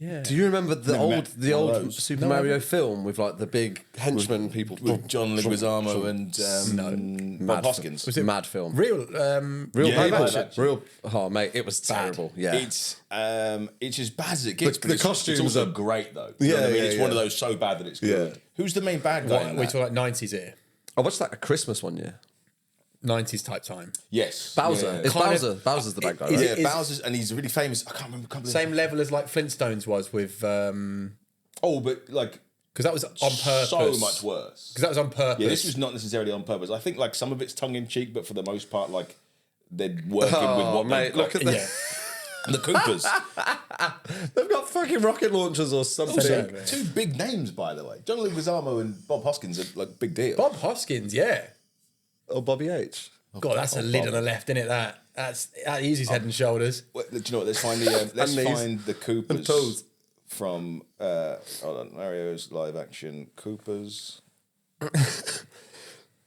Yeah.
Do you remember the
Never
old
met
the
one of
old
those.
Super Mario film with like the big henchman people
With John Leguizamo and Bob Hoskins.
Was it mad film?
Real.
Real
Yeah,
live
live
action.
action.
Real. Oh mate, it was terrible. Yeah.
It's as bad as it gets.
The
but it's
costumes
also
are-
great though. You know
Yeah,
what I mean?
yeah,
It's
yeah.
one of those so bad that it's good.
Yeah.
Who's the main bad guy in
We
that?
talk like 90s here.
I watched that at Christmas one year.
90s type time.
Yes,
Bowser.
Yeah.
It's
Kind of-
Bowser. Bowser's the bad guy.
Is
Right?
it-
Yeah, Bowser's, and he's really famous. I can't remember. Can't believe-
Same level as like Flintstones was with.
Oh, but like
Because that was on purpose.
so much worse.
Because that was on purpose.
Yeah, this was not necessarily on purpose. I think like some of it's tongue in cheek, but for the most part, like they're working with
Oh
what
mate,
they've
look
got.
at the.
Yeah.
The Coopers.
They've got fucking rocket launchers or something.
Also,
Two big names, by the way. John Leguizamo and Bob Hoskins are like big deal.
Bob Hoskins, yeah.
Or Bobby H.
God, that's a lid on the left, isn't it? That easy's head and shoulders.
Well, do you know what? Let's find the let's
knees.
find the Coopers
toes.
from hold on, Mario's live action Coopers.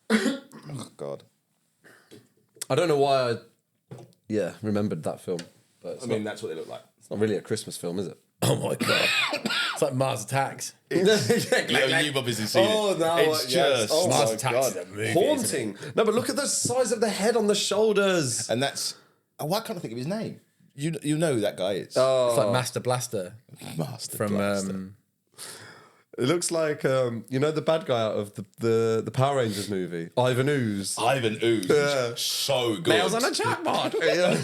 Oh God.
I don't know why I remembered that film. But it's,
I mean, that's what they look like.
it's not really a Christmas film, is it?
Oh my God. It's like Mars Attacks.
You've obviously seen it.
now
It's just
oh
Mars
my
Attacks
God.
is a movie,
Haunting. No, but look at the size of the head on the shoulders.
and that's why can't I think of his name? You know who that guy is.
It's like Master Blaster
Master
from
Blaster.
It looks like you know the bad guy out of the Power Rangers movie, Ivan Ooze.
Ivan Ooze.
Yeah.
So good.
Nails on a chalkboard. Yeah.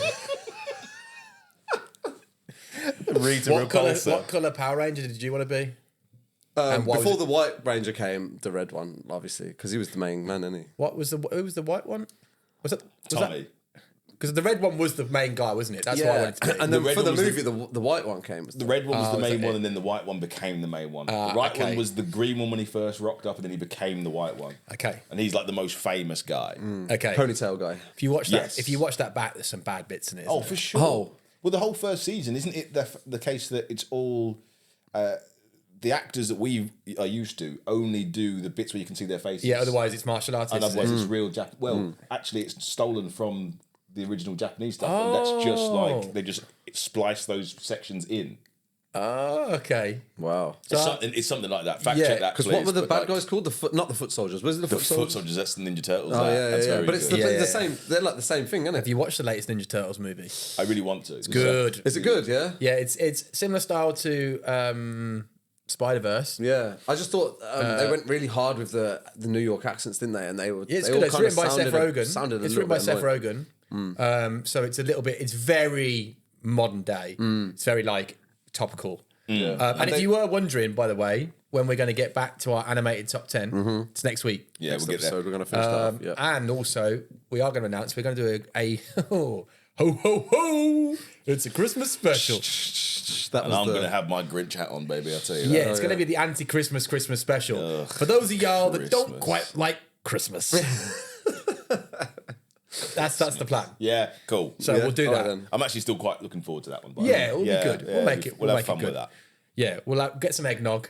Rita
what
Repulsa.
colour Power Ranger did you want to be? And why
Before
was
the White Ranger came, the red one, obviously, because he was the main man, isn't he?
What was who was the white one? Was
Tommy.
Because the red one was the main guy, wasn't it? That's why I wanted to be.
And then
The red
for the
one was
movie, the white one came.
The red one was the
was
main
that
one,
it?
and then the white one became the main one. The right
okay.
one was the green one when he first rocked up, and then he became the white one.
Okay.
And he's like the most famous guy.
Okay.
Ponytail guy.
If you watch that,
Yes.
if you watch that back, there's some bad bits in it.
Oh,
isn't
for
it?
sure.
Oh.
Well, the whole first season, isn't it the case that it's all the actors that we are used to only do the bits where you can see their faces?
Yeah. Otherwise, it's martial artists.
and
isn't
otherwise
it?
it's real Jap. Well, actually, it's stolen from the original Japanese stuff, and that's just like they just splice those sections in.
Oh, okay.
Wow.
It's something like that. Fact
Yeah,
check that,
Because
please.
what were the
but,
bad
like,
guys called? Not the foot soldiers. Was it the
The
foot
Foot
soldiers?
Soldiers. That's the Ninja Turtles.
Oh yeah,
That's
yeah.
very
But it's
good.
Yeah,
the
yeah.
same. They're like the same thing, isn't it?
Have you watched the latest Ninja Turtles movie?
I really want to. It's
Good.
Is it good? Yeah.
Yeah, it's similar style to Spider Verse.
Yeah, I just thought they went really hard with the New York accents, didn't they? And they were.
Yeah, it's
they
good.
all
It's
kinda
written by Seth Rogen.
Sounded a
It's
little
written by
bit
Seth
annoying.
Rogen. So it's a little bit. It's very modern day. It's very like topical. And if you were wondering, by the way, when we're going to get back to our animated top 10, it's next week.
Yeah,
Next
we'll get there.
episode, we're going to finish that off. Yeah.
And also, we are going to announce we're going to do a ho ho ho. It's a Christmas special.
That
And
was
I'm
the-
going to have my Grinch hat on, baby. I tell you.
Yeah,
that.
it's going to be the anti-Christmas Christmas special. For those of y'all that don't
Christmas.
quite like Christmas. That's the plan.
Yeah, cool.
So
Yeah,
we'll do
all
that.
right then.
I'm actually still quite looking forward to that one. by the
Yeah,
way.
it'll be good. We'll make it.
We'll
We'll
have
make
fun
it good.
with that.
Yeah, we'll get some eggnog.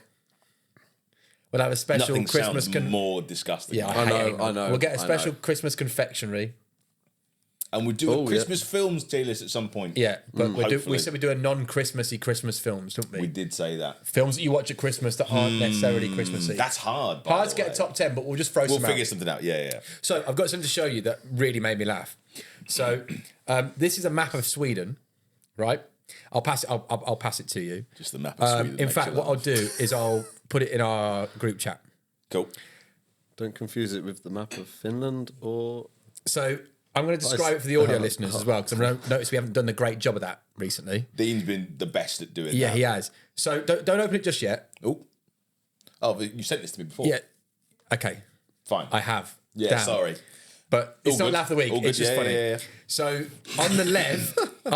We'll have a special
Nothing
Christmas.
sounds more disgusting.
Yeah,
I
hate
know,
eggnog.
I know,
We'll get a
I
special
know.
Christmas confectionery.
And we'll do
Oh,
a
yeah.
Christmas films tier list at some point.
Yeah, but we
Hopefully.
said we do a non-Christmassy Christmas films, don't we?
We did say that.
Films that you watch at Christmas that aren't necessarily Christmassy.
That's hard. by
hard
the
to get
way.
a top 10, but we'll just throw
We'll
some
figure
out.
something out. Yeah, yeah.
So I've got something to show you that really made me laugh. So this is a map of Sweden, right? I'll pass it. I'll pass it to you.
Just the map of Sweden.
In
makes
fact,
you
what I'll
laugh.
do is I'll put it in our group chat.
Cool.
Don't confuse it with the map of Finland or.
So I'm going to describe it for the audio listeners as well, because I've noticed we haven't done a great job of that recently.
Dean's been the best at doing
Yeah,
that.
he has. So don't open it just yet.
Oh, but you sent this to me before.
Yeah. Okay.
Fine.
I have.
Yeah,
Damn.
sorry.
But it's
All
not
good.
laugh of the week.
All good.
It's just
Yeah,
funny.
yeah, yeah.
So on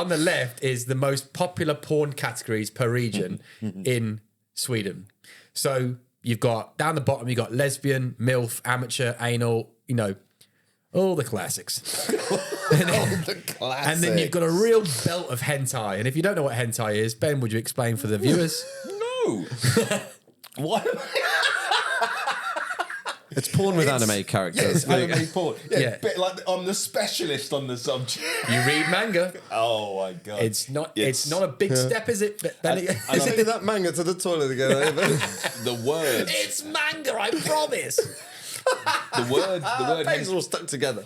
the left is the most popular porn categories per region in Sweden. So you've got down the bottom, you've got lesbian, MILF, amateur, anal, all the classics. And then you've got a real belt of hentai. And if you don't know what hentai is, Ben, would you explain for the viewers?
No. What?
It's porn with anime characters.
Yes, anime porn.
Yeah.
Bit like I'm the specialist on the subject.
You read manga.
Oh my god.
It's not a big step, is it? But then
I see that manga to the toilet again.
the word.
it's manga, I promise.
The word.
Things all stuck together.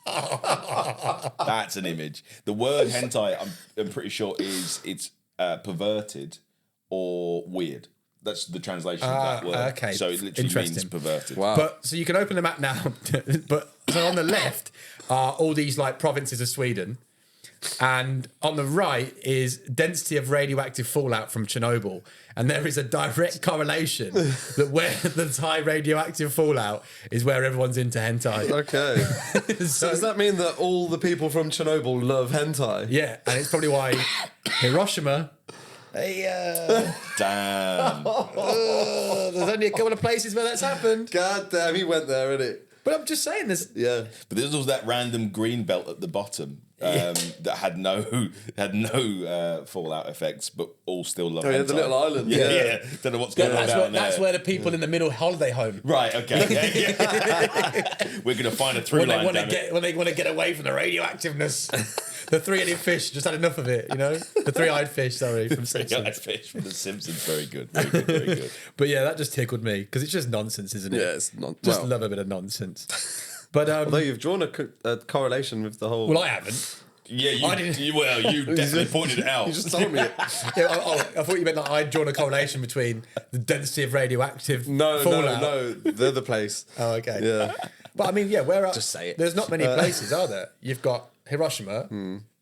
That's an image. The word hentai, I'm pretty sure it's perverted or weird. That's the translation of that word.
Okay.
So it literally means
Interesting.
perverted.
Wow.
But so you can open the map now. But so on the left are all these like provinces of Sweden, and on the right is density of radioactive fallout from Chernobyl, and there is a direct correlation that where there's high radioactive fallout is where everyone's into hentai.
Okay. So does that mean that all the people from Chernobyl love hentai?
Yeah, and it's probably why Hiroshima.
Damn.
There's only a couple of places where that's happened.
God damn, he went there, innit?
But I'm just saying, there's
Yeah.
But there's also that random green belt at the bottom that had no fallout effects, but all still love
yeah,
hentai.
the little island.
Yeah. Don't know what's going on down there.
that's where the people in the middle holiday home.
Right. Okay. Yeah. We're gonna find a through
When they
line.
want to when they want to get away from the radioactiveness. The three-headed fish just had enough of it, you know? The three-eyed fish, sorry, from Simpsons.
Fish from The Simpsons. Very good. Very good. Very good.
But yeah, that just tickled me because it's just nonsense, isn't it?
Yeah, it's not.
Just
well,
love a bit of nonsense. But
although you've drawn a correlation with the whole.
well, I haven't.
Yeah,
I didn't-
you definitely pointed it out.
You just told me it.
Yeah, I thought you meant that I'd drawn a correlation between the density of radioactive fallout.
No, the other place.
Oh, okay.
Yeah.
But I mean, yeah, where are...
Just say it.
There's not many places, are there? You've got Hiroshima,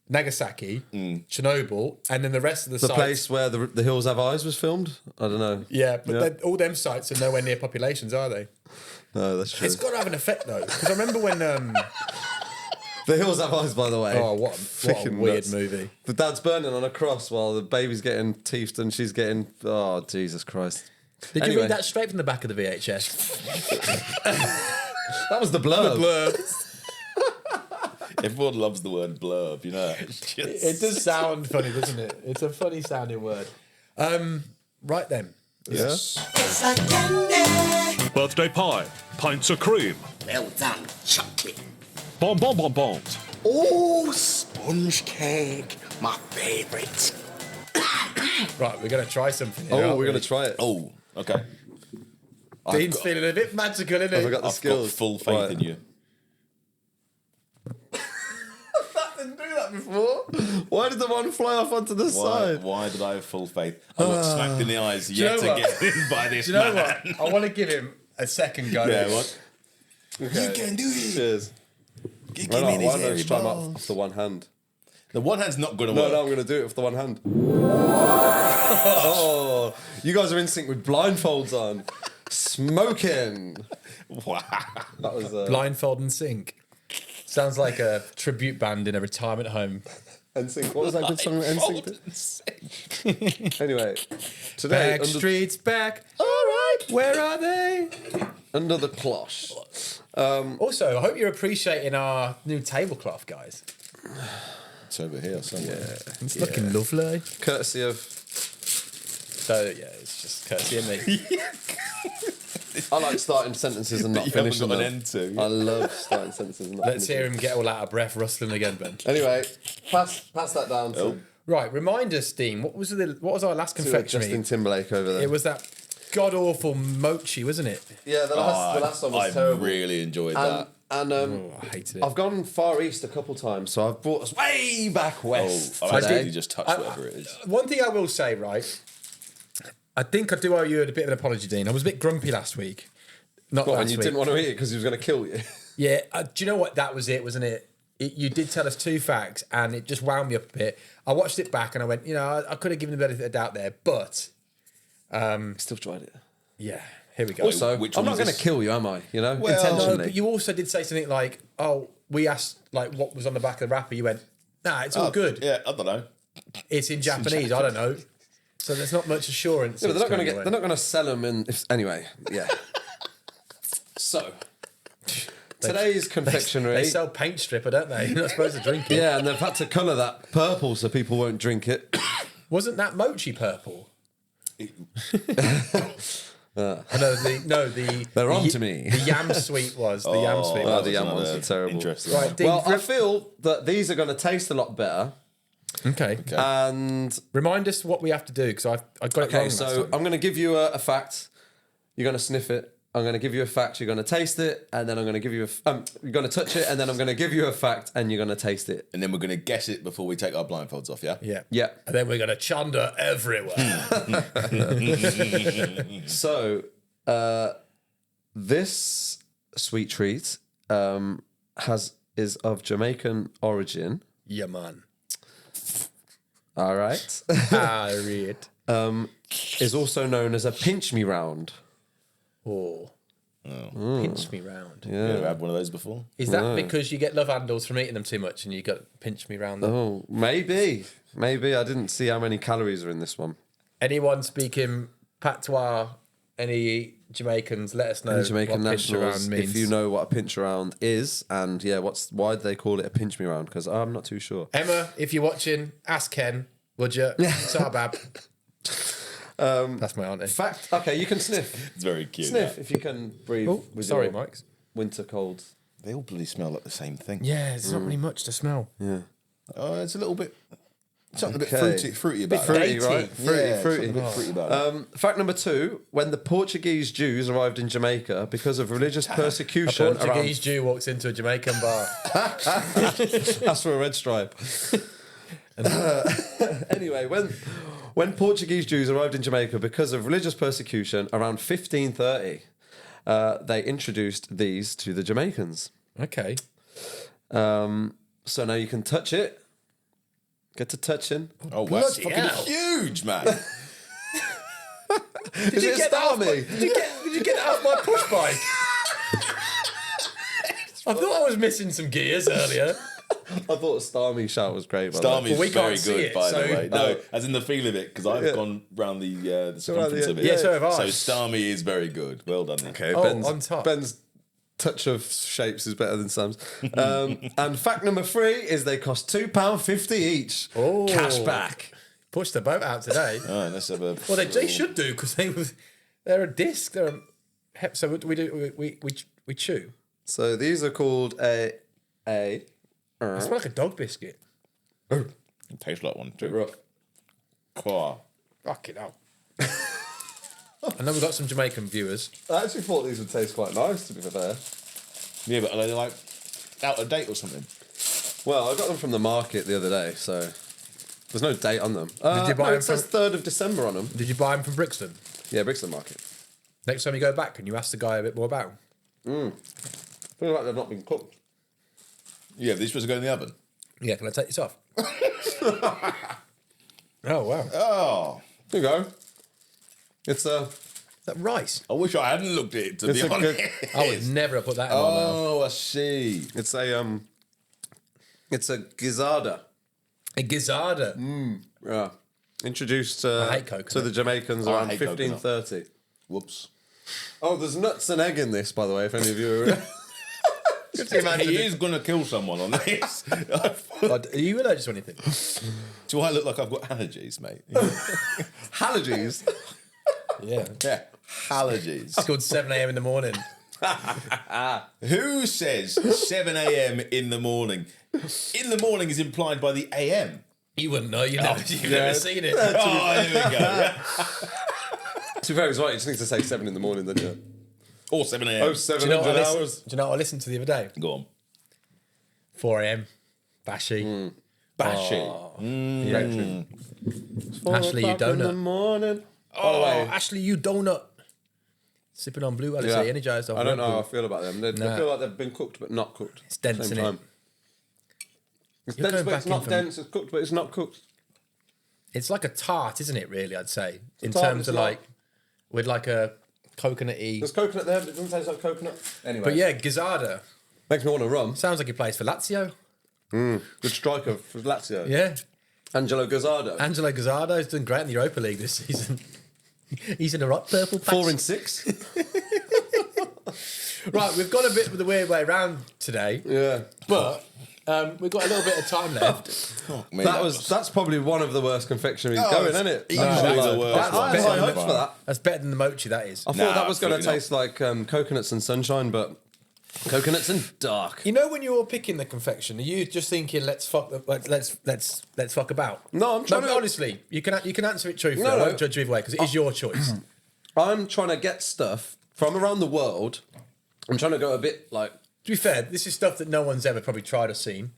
Nagasaki, Chernobyl, and then the rest of the
The
sites...
place where the Hills Have Eyes was filmed? I don't know.
Yeah, but all them sites are nowhere near populations, are they?
No, that's true.
It's got to have an effect, though. Because I remember when...
The Hills Have Eyes, by the way.
oh, what a
Freaking
weird
nuts.
movie.
The dad's burning on a cross while the baby's getting teethed and she's getting... Oh, Jesus Christ.
Did
Anyway.
you read that straight from the back of the VHS?
That was the blurb.
Everyone loves the word blurb, you know.
It does sound funny, doesn't it? It's a funny sounding word. Right then.
Yes.
It's a candy.
Birthday pie, pints of cream,
Well done, chocolate.
bonbons.
Oh, sponge cake, my favourite.
Right, we're going to try something here.
Oh,
aren't
we're
we?
going to try it.
Oh, okay.
Dean's feeling a bit magical, isn't
Have I
he?
got the
I've
skills?
got full faith
Right.
in you.
That didn't do that before. Why did the one fly off onto the side?
Why did I have full faith? I got smacked in the eyes
you
yet
know what?
again by this
Do you know
man.
what? I want to give him a second go.
Yeah, what?
Okay.
You can do it.
Cheers.
Give
Why
me
not?
these
Why not
hairy
just try them
balls.
off the one hand?
The one hand's not going to
No,
work.
no, I'm going to do it with the one hand. Oh, you guys are in sync with blindfolds on. Smoking.
Wow.
That was
Blindfold and Sink. Sounds like a tribute band in a retirement home.
NSYNC. What was that good song that NSYNC did? Anyway, today
Backstreet's back. All right, where are they?
under the cloche.
Also, I hope you're appreciating our new tablecloth, guys.
It's over here somewhere.
It's looking lovely.
Courtesy of.
So yeah, it's just courtesy of me.
I like starting sentences and not
You haven't
finishing
got an
them.
end to.
I love starting sentences and not
Let's
finishing
hear him get all out of breath, rustling again, Ben.
Anyway, pass that down to,
Right, remind us, Dean. What was our last
to
confectionery?
Justin Timberlake over there.
It was that god awful mochi, wasn't it?
Yeah, the last one was
I
terrible.
really enjoyed that.
And
Oh, I hated it.
I've gone far east a couple times, so I've brought us way back west.
I
today.
did just touch whatever it is.
One thing I will say, right? I think I do owe you a bit of an apology, Dean. I was a bit grumpy last week. Not
What,
last
and you
week.
didn't want to eat it because he was going to kill you.
Yeah, do you know what? That was it, wasn't it? You did tell us two facts, and it just wound me up a bit. I watched it back, and I went, I could have given the benefit of the doubt there, but
Still tried it.
yeah, here we go.
Also,
which
I'm
one
not
was
going to
this?
kill you, am I? You know,
No,
intentionally.
but you also did say something like, "Oh, we asked like what was on the back of the wrapper." You went, "Nah, it's all good.
Yeah, I don't know.
It's in Japanese. I don't know." So there's not much assurance.
Yeah, but
it's
they're not going to
coming
get.
away.
They're not going to sell them in. Anyway, yeah. So today's confectionery.
They sell paint stripper, don't they? You're not supposed to drink it.
Yeah, and they've had to colour that purple so people won't drink it.
Wasn't that mochi purple?
They're on to me.
The yam sweet was. The yam sweet was.
The yam ones are terrible.
Interesting.
Right, Dean,
Well, I feel that these are going to taste a lot better.
Okay.
And
Remind us what we have to do, because I got it wrong.
okay, so I'm going to give you a fact. You're going to sniff it. I'm going to give you a fact. You're going to taste it, and then I'm going to give you you're going to touch it, and then I'm going to give you a fact, and you're going to taste it.
And then we're going to guess it before we take our blindfolds off, yeah?
Yeah.
Yeah.
And then we're going to chunder everywhere.
So, this sweet treat is of Jamaican origin.
Yeah, man.
All right.
Read.
Is also known as a pinch me round.
Oh. Pinch me round.
You ever had one of those before?
Is that because you get love handles from eating them too much and you got pinch me round them?
Oh, maybe. Maybe. I didn't see how many calories are in this one.
Anyone speaking patois, any Jamaicans, let us know
Any Jamaican
what pinch
nationals,
around means.
if you know what a pinch around is, and why do they call it a pinch me round? Because I'm not too sure.
Emma, if you're watching, ask Ken, would you? Sarbab. That's my auntie.
Fact. Okay, you can sniff.
It's very cute.
Sniff if you can breathe. With
Sorry,
your
Mike.
winter cold.
They all bloody smell like the same thing.
Yeah, there's not really much to smell.
Yeah.
It's a little bit... Something a bit
Okay.
fruity about
Fruity,
it.
right? Fruity.
Something a bit fruity about it.
Fact number 2: when the Portuguese Jews arrived in Jamaica because of religious
A
persecution,
Portuguese Jew walks into a Jamaican bar.
That's for a red stripe. Anyway, when Portuguese Jews arrived in Jamaica because of religious persecution around 1530, they introduced these to the Jamaicans.
Okay.
So now you can touch it. Get to touching.
Oh, wow. It's
bloody
fucking
hell.
huge, man.
Is it a Starmy?
Did you get it off my push bike? I thought I was missing some gears earlier.
I thought a Starmy shout was great.
Starmy's
we
very
can't see
good,
it,
by
so-
the way. No, as in the feel of it, because I've gone round the circumference of it.
Yeah, so have I.
So Starmy is very good. Well done. Then.
Okay,
Oh,
Ben's,
on top.
Ben's touch of shapes is better than Sam's. And fact number 3 is they cost £2.50 each.
Oh.
Cash back.
Pushed the boat out today.
All right, let's have a...
Well, they should do, because they're a disc. So what do we do? We chew.
So these are called a
It smells like a dog biscuit.
It tastes like one too.
rough.
Cool.
Fucking hell. I know we've got some Jamaican viewers.
I actually thought these would taste quite nice, to be fair.
Yeah, but are they like out of date or something?
Well, I got them from the market the other day, so there's no date on them.
Did you buy
no,
them
it says 3rd of December on them.
Did you buy them from Brixton?
Yeah, Brixton Market.
Next time you go back, can you ask the guy a bit more about them?
I feel like they've not been cooked.
Yeah, these supposed to go in the oven.
Yeah, can I take this off? Oh, wow. Is
Oh,
Here you go. It's a...
that rice?
I wish I hadn't looked at it, to
It's
be
a
honest.
good-
I would never have put that in my mouth.
Oh, I see.
It's a gizzarda.
A gizzarda.
Yeah. Introduced
I hate coconut.
to the Jamaicans
I
around
hate coconut.
1530.
Whoops.
Oh, there's nuts and egg in this, by the way, if any of you are...
He is going to kill someone on this.
Are you allergic to anything?
Do I look like I've got allergies, mate?
Allergies.
Yeah.
Yeah, allergies.
It's called 7 a.m. in the morning.
Who says 7 a.m. in the morning? In the morning is implied by the a.m.
You wouldn't know. You've never seen it.
Oh, here we go.
To be fair, it's right. You just need to say 7 in the morning, don't you?
Or 7 a.m.
Oh,
Do you,
700
know
hours.
do you know what I listened to the other day?
Go on.
4 a.m. Bashy.
Bashy.
Ashley, you
In the
donut.
morning.
Oh, Ashley, you donut. Sipping on blue,
Yeah.
energized.
I don't know how I feel about them. They
Nah.
feel like they've been cooked but not cooked.
It's dense,
Same
innit?
time. It's
You're
dense
going
but
back
it's
in
not
from-
dense. It's cooked but it's not cooked.
It's like a tart, isn't it, really, I'd say? In
tart,
terms
it's
of
not.
like, with like a coconutty.
There's coconut there, but it doesn't taste like coconut. Anyway.
But yeah, Gizzarda.
Makes me want to rum.
Sounds like he plays for Lazio.
Good striker for Lazio.
Yeah.
Angelo Gazzardo.
Angelo Gazzardo's done great in the Europa League this season. He's in a rock purple patch.
4 and 6.
Right, we've got a bit of the weird way around today.
Yeah.
But We've got a little bit of time left.
That's probably one of the worst confectioneries going, isn't it?
Easily the worst.
I had high hopes for that.
That's better than the mochi, that is.
I thought that was going to taste like coconuts and sunshine, but coconuts and dark.
You know, when you're picking the confection, are you just thinking, let's fuck about?
No, I'm trying to.
Honestly, you can answer it truthfully.
No,
I
no.
won't judge you either way because it is your choice.
I'm trying to get stuff from around the world. I'm trying to go a bit like.
To be fair, this is stuff that no one's ever probably tried or seen.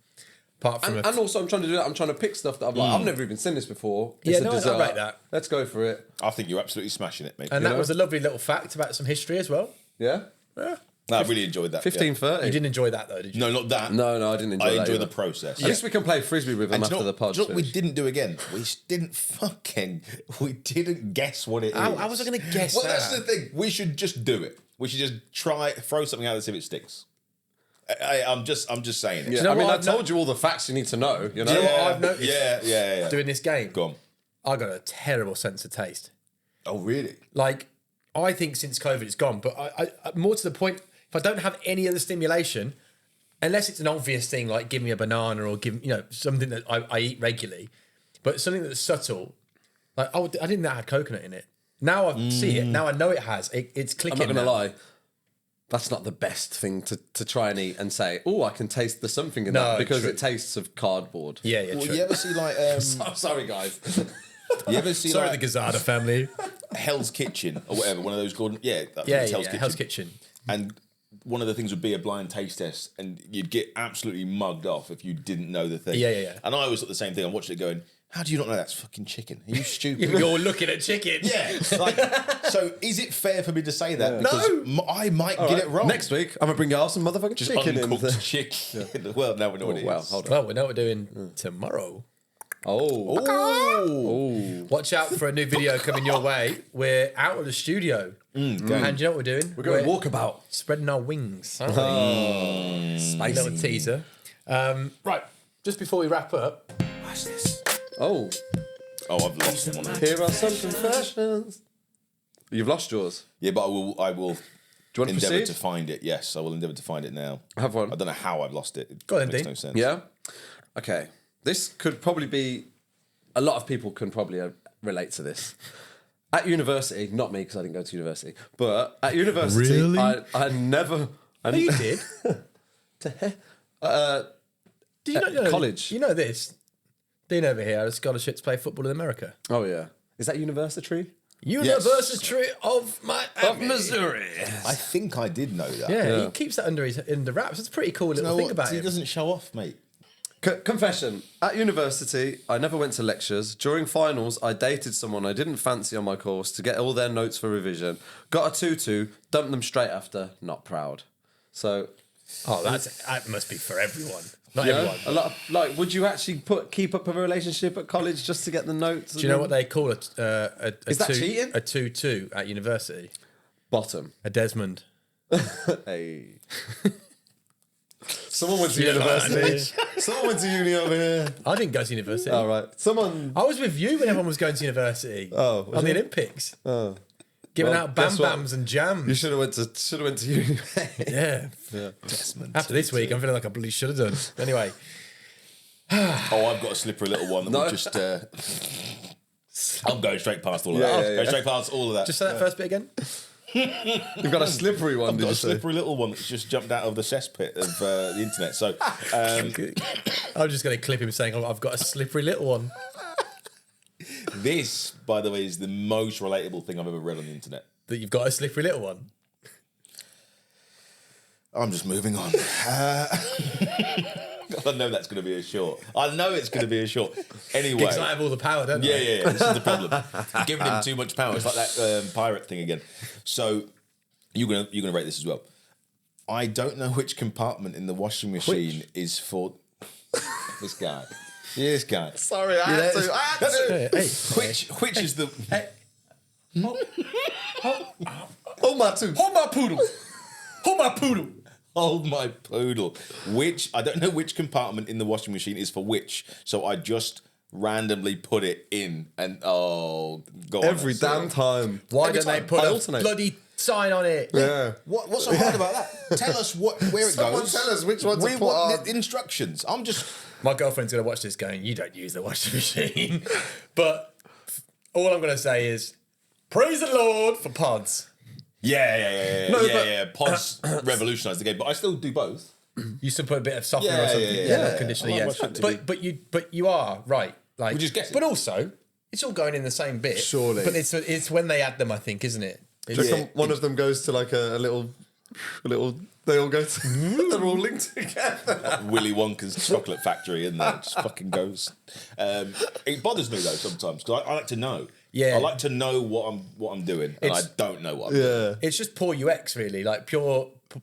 Apart from
And also, I'm trying to do that. I'm trying to pick stuff that I've never even seen this before.
Yeah,
It's a dessert.
I rate that.
Let's go for it.
I think you're absolutely smashing it, mate.
And that was a lovely little fact about some history as well.
Yeah.
Yeah.
No, I really enjoyed that.
15:30.
You didn't enjoy that though, did you?
No, not that.
No, I didn't enjoy that.
I enjoy
either.
the process.
At least we can play frisbee with them
And do you
after
know-
the pod.
do you know what we
finished.
didn't do again? We didn't guess what it is.
How was I going to guess
Well,
that?
that's the thing. We should just do it. We should just throw something out and see if it sticks. I'm just saying it.
Yeah,
you know
I mean,
what
I
I've
told you all the facts you need to know. You know.
Do you know what I've noticed?
Yeah.
Doing this game,
Go on.
I got a terrible sense of taste.
Oh, really?
Like, I think since COVID it's gone, but I more to the point, if I don't have any other stimulation, unless it's an obvious thing like give me a banana or give something that I eat regularly, but something that's subtle, like I didn't know it had coconut in it. Now I see it. Now I know it has. It's
I'm
clicking.
not going to
now.
lie. That's not the best thing to try and eat and say, oh, I can taste the something in
No,
that because
true.
it tastes of cardboard.
Yeah,
Well,
true.
you ever see like
Sorry, guys.
you ever see
Sorry,
like
the Gazada family.
Hell's Kitchen or whatever, one of those Gordon. Yeah, that's
Yeah,
Hell's Kitchen.
Hell's Kitchen.
And one of the things would be a blind taste test, and you'd get absolutely mugged off if you didn't know the thing.
Yeah.
And I always thought the same thing. I'm watching it going, how do you not know that's fucking chicken? Are you stupid?
You're looking at chicken.
Yeah. Like, so is it fair for me to say that? Because I might
All
get
right,
it wrong.
Next week, I'm going to bring you some motherfucking
Just
chicken in.
uncooked chicken. Well, now we know what it is.
Wow, hold on.
Well, we know what we're doing tomorrow.
Oh.
Watch out for a new video coming your way. We're out of the studio. And you know what we're doing?
We're going walkabout.
Spreading our wings. Aren't we?
Spicy.
Little teaser. Right, just before we wrap up.
Watch this.
Oh.
Oh, I've lost one.
Here are some confessions. You've lost yours.
Yeah, but I will
Do you want to
endeavour
proceed?
to find it. Yes, I will endeavour to find it now.
Have one.
I don't know how I've lost it. It
Go on,
makes
Dean.
no sense.
Yeah? Okay. This could probably be... A lot of people can probably relate to this. At university, not me because I didn't go to university, but at university,
Really?
I never...
Oh, you did? Do you know,
college.
You know this? Dean over here had a scholarship to play football in America.
Oh, yeah. Is that university?
University of Miami.
Missouri.
I think I did know that.
Yeah, he keeps that under wraps. It's a pretty cool little thing about
He
him.
doesn't show off, mate.
Confession. At university, I never went to lectures. During finals, I dated someone I didn't fancy on my course to get all their notes for revision. Got a 2-2, dumped them straight after, not proud. So...
Oh, that must be for everyone. Not
Yeah,
everyone.
a lot of, like, would you actually keep up a relationship at college just to get the notes?
Do you know what they call
Is that cheating?
A 2-2 at university?
Bottom.
A Desmond.
Hey. Someone went to
Yeah,
university. Someone went to uni over here.
I didn't go to university.
All right. Someone.
I was with you when everyone was going to university.
Oh, was
on the
it?
Olympics.
Oh.
Giving
Well,
out bam
guess what?
bams and jams.
You should have went to uni.
Yeah.
Desmond.
After this week, I'm feeling like I bloody should have done. Anyway.
Oh, I've got a slippery little one that
No.
will just... I'm going straight past all of
Yeah,
that.
yeah,
Go
yeah.
straight past all of that.
Just say that first bit again.
You've got a slippery one.
I've
Did
got
you
a
say?
slippery little one that's just jumped out of the cesspit of the internet. So,
I'm just going to clip him saying, oh, I've got a slippery little one.
this, by the way, is the most relatable thing I've ever read on the internet.
That you've got a slippery little one.
I'm just moving on. I know that's going to be a short. I know it's going to be a short. Anyway.
Because I have all the power, don't
Yeah,
I?
yeah, this is the problem. Giving him too much power. It's like that pirate thing again. So you're gonna rate this as well. I don't know which compartment in the washing machine is for this guy. This guy.
Sorry, I had to.
Hey,
Which is the
Oh my tooth.
hold my poodle. Hold my poodle.
hold my poodle? Which I don't know which compartment in the washing machine is for which. So I just randomly put it in and go on.
Every damn time.
Why
Every
don't they
time.
put
I
a
alternate.
bloody sign on it.
Yeah.
What's so hard about that? Tell us where it
Someone
goes.
tell us which one to
We
put
want
on.
the instructions. I'm just...
My girlfriend's going to watch this going, you don't use the washing machine. But all I'm going to say is, praise the Lord for pods.
Yeah. Pods revolutionised the game, but I still do both.
You still put a bit of softener
Yeah,
or something.
yeah.
No conditioner,
I like
yeah.
my shit to
But you are right. Like,
We just guess it.
But also, it's all going in the same bit.
Surely.
But it's when they add them, I think, isn't it?
Do you reckon one of them goes to like a little. They all go to. They're all linked together.
Willy Wonka's chocolate factory, and that just fucking goes. It bothers me though sometimes because I like to know.
Yeah.
I like to know what I'm doing, and I don't know what I'm doing.
It's just poor UX, really. Like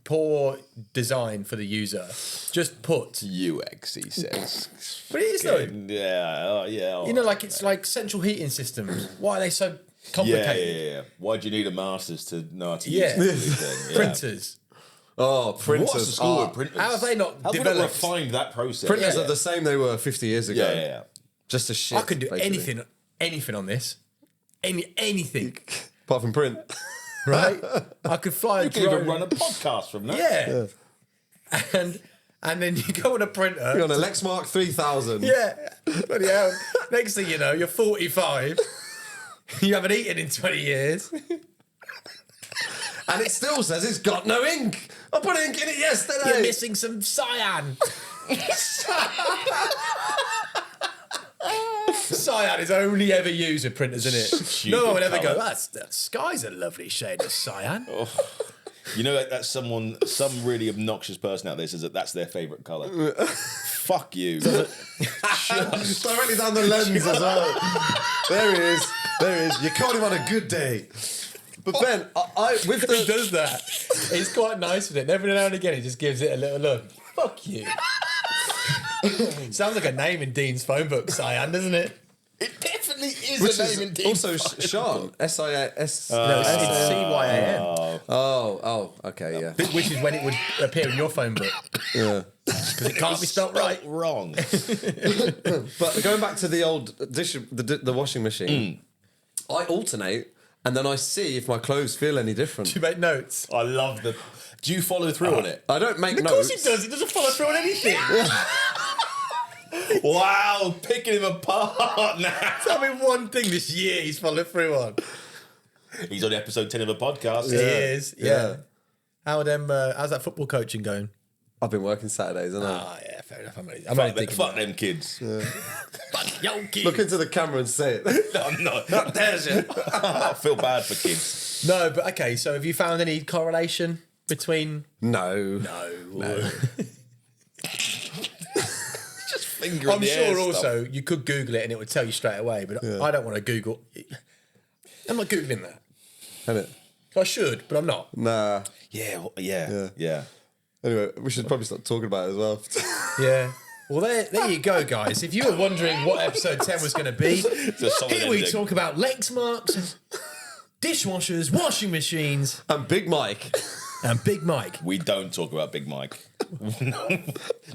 poor design for the user. Just put
UX, he says.
But it is though.
Yeah.
You know, like it's like central heating systems. Why are they so complicated?
Yeah. Why do you need a master's to know how to
Yeah.
use this thing?
Printers.
Oh, printers.
What's the school with printers?
How have they not
How have we not
developed?
refined that process?
Printers are the same they were 50 years ago.
Yeah.
Just a shit.
I can do
basically.
anything on this. Anything.
Apart from print.
Right? I could fly a
You can
drone.
even run a podcast from that.
Yeah. And then you go on a printer.
You're on a Lexmark 3000.
Yeah. Bloody hell. Next thing you know, you're 45. You haven't eaten in 20 years.
And it still says it's got no ink. I put ink in it yesterday.
You're missing some cyan. Cyan is only ever used with printers, isn't it? No one would ever go, that sky's a lovely shade of cyan.
You know, that's some really obnoxious person out there says that that's their favourite colour. Fuck you.
Directly down the lens as well. There he is. You caught him on a good day. But Ben, I with
He does that. He's quite nice with it. And every now and again, he just gives it a little look. Fuck you. Sounds like a name in Dean's phone book, Cyan, doesn't it?
It definitely is a name in Dean's
also
phone
Sean.
book.
S-I-A-S.
No, it's CYAN.
Oh, okay, yeah.
Which is when it would appear in your phone book.
Yeah.
Because it can't be spelt right.
Wrong.
But going back to the old the washing machine, I alternate and then I see if my clothes feel any different.
Do you make notes?
I love the... Do you follow through on it?
I don't make
Of
notes.
course he does. He doesn't follow through on anything.
Wow, picking him apart now.
Tell me one thing this year he's followed through on.
He's on episode 10 of a podcast.
He is, yeah.
Yeah.
How's that football coaching going?
I've been working Saturdays, haven't I?
Ah, yeah, fair enough. I'm only thinking
Fuck
about
them kids.
Fuck yo kids.
Look into the camera and say it.
No, I'm not. There's it. I feel bad for kids.
No, but okay, so have you found any correlation between...
No.
Just finger in
I'm
the air
sure
stuff.
also you could Google it and it would tell you straight away, but I don't want to Google... I'm not Googling that.
Innit?
I should, but I'm not.
Nah.
Yeah.
Anyway, we should probably start talking about it as well.
Yeah. Well, there you go, guys. If you were wondering what episode 10 was going to be,
a solid
here we
ending.
talk about Lexmarks, dishwashers, washing machines,
And Big Mike.
and Big Mike.
We don't talk about Big Mike.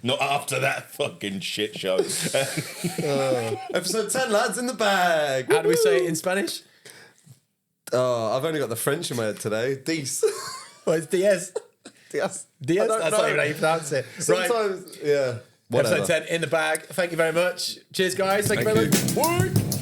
Not after that fucking shit show.
Episode 10, lads, in the bag.
How do we say it in Spanish?
Oh, I've only got the French in my head today. Diez.
Well, it's Diaz.
Diaz.
Diaz?
I don't
That's
know.
not even how you pronounce it. Right.
Sometimes, yeah. Whatever.
Episode 10 in the bag. Thank you very much. Cheers, guys. Thank you very much. Bye.